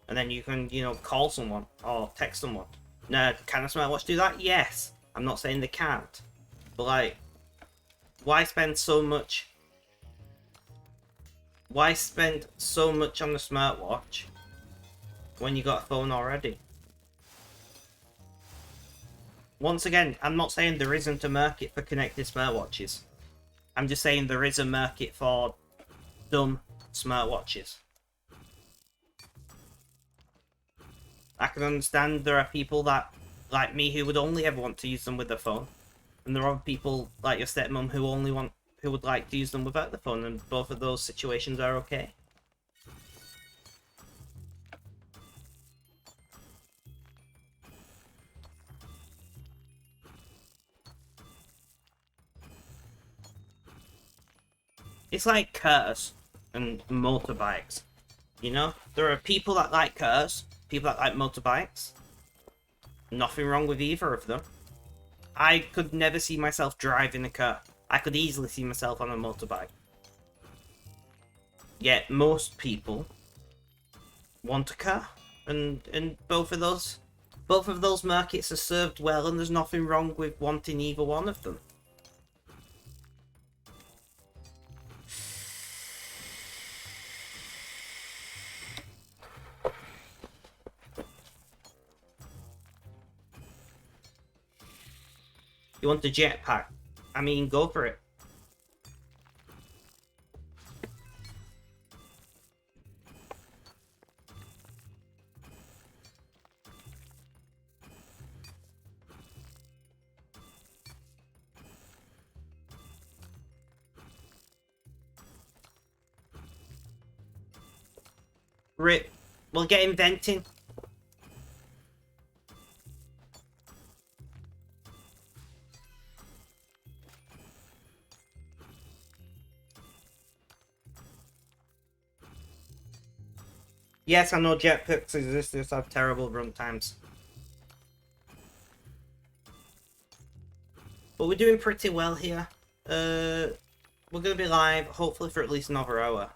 And then you can, call someone or text someone. Now, can a smartwatch do that? Yes. I'm not saying they can't. But, like, why spend so much... Why spend so much on the smartwatch when you got a phone already? Once again, I'm not saying there isn't a market for connected smartwatches. I'm just saying there is a market for dumb smartwatches. I can understand there are people that, like me, who would only ever want to use them with their phone. And there are people, like your stepmom, who would like to use them without the phone, and both of those situations are okay. It's like cars and motorbikes. There are people that like cars, people that like motorbikes. Nothing wrong with either of them. I could never see myself driving a car. I could easily see myself on a motorbike. Yet most people want a car, and both of those markets are served well, and there's nothing wrong with wanting either one of them. You want a jetpack? I mean, go for it. Rip. We'll get inventing. Yes, I know jetpacks exist, just have terrible run times. But we're doing pretty well here. We're gonna be live, hopefully for at least another hour.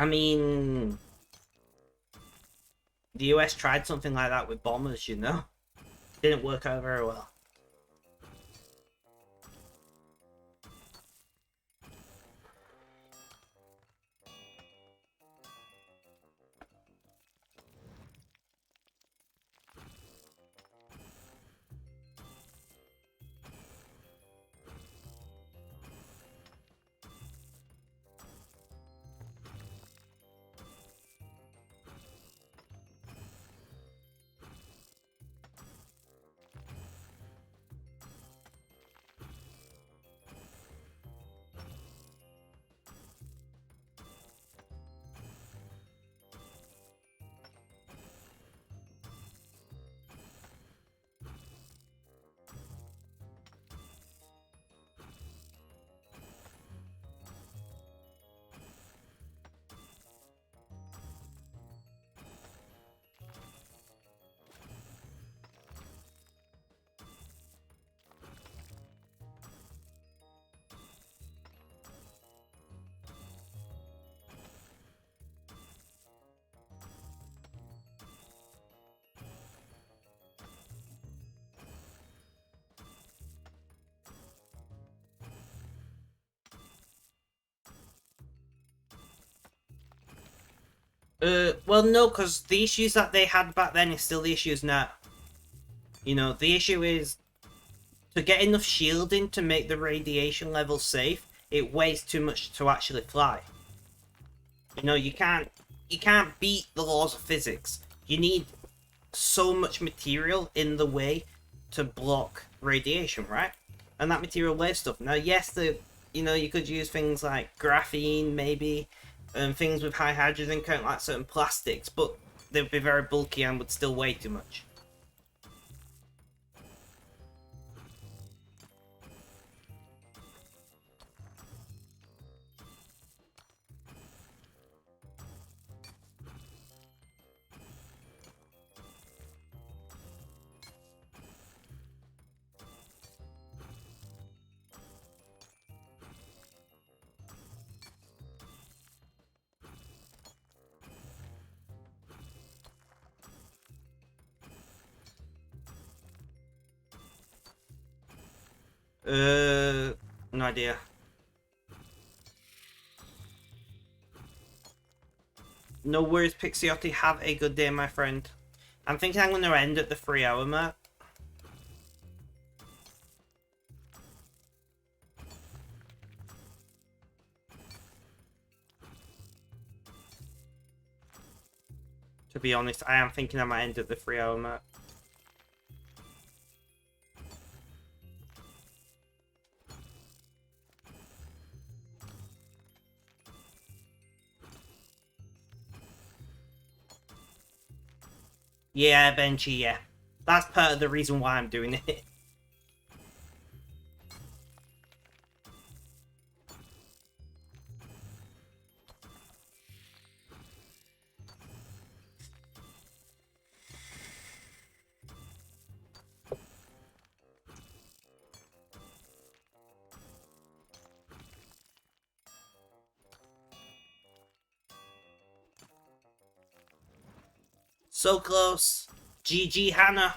I mean, the US tried something like that with bombers, Didn't work out very well. Well, no, because the issues that they had back then is still the issues now. You know, the issue is to get enough shielding to make the radiation level safe, it weighs too much to actually fly. You know, you can't beat the laws of physics. You need so much material in the way to block radiation, right? And that material weighs stuff. Now, yes, you know, you could use things like graphene, maybe, and things with high hydrogen count, like certain plastics, but they'd be very bulky and would still weigh too much. No idea. No worries, Pixiotti. Have a good day, my friend. I'm thinking I'm going to end at the 3-hour mark. To be honest, I am thinking I might end at the 3-hour mark. Yeah, Benchy, yeah. That's part of the reason why I'm doing it. So close. GG, Hannah.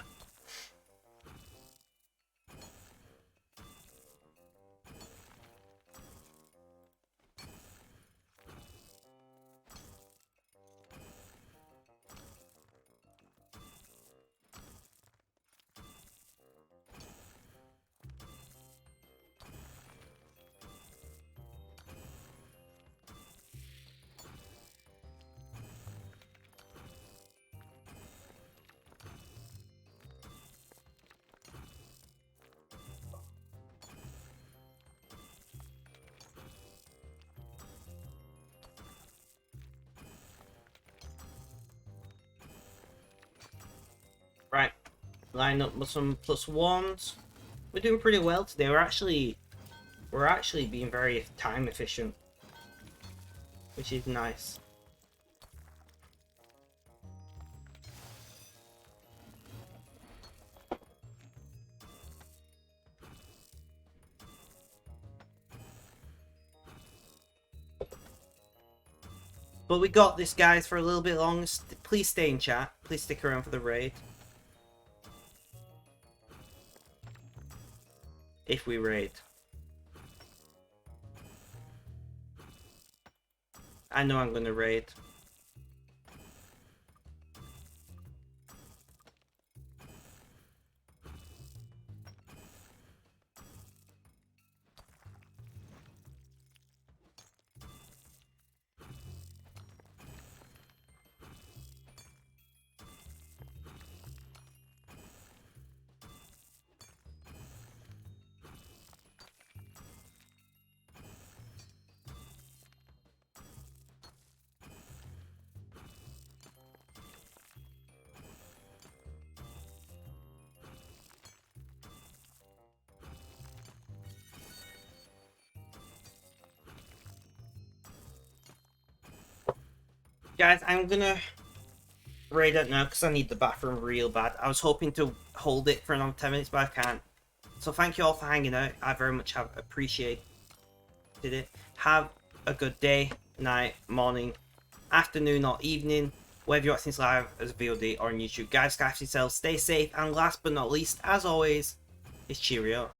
Right. Line up with some +1s. We're doing pretty well today. We're actually being very time efficient, which is nice. But we got this, guys, for a little bit longer. Please stay in chat. Please stick around for the raid. If we raid. I know I'm gonna raid. Guys, I'm gonna raid it now because I need the bathroom real bad. I was hoping to hold it for another 10 minutes, but I can't. So thank you all for hanging out. I very much have appreciated it. Have a good day, night, morning, afternoon, or evening, whether you're watching this live as a VOD or on YouTube. Guys, guys yourselves, stay safe, and last but not least, as always, is cheerio.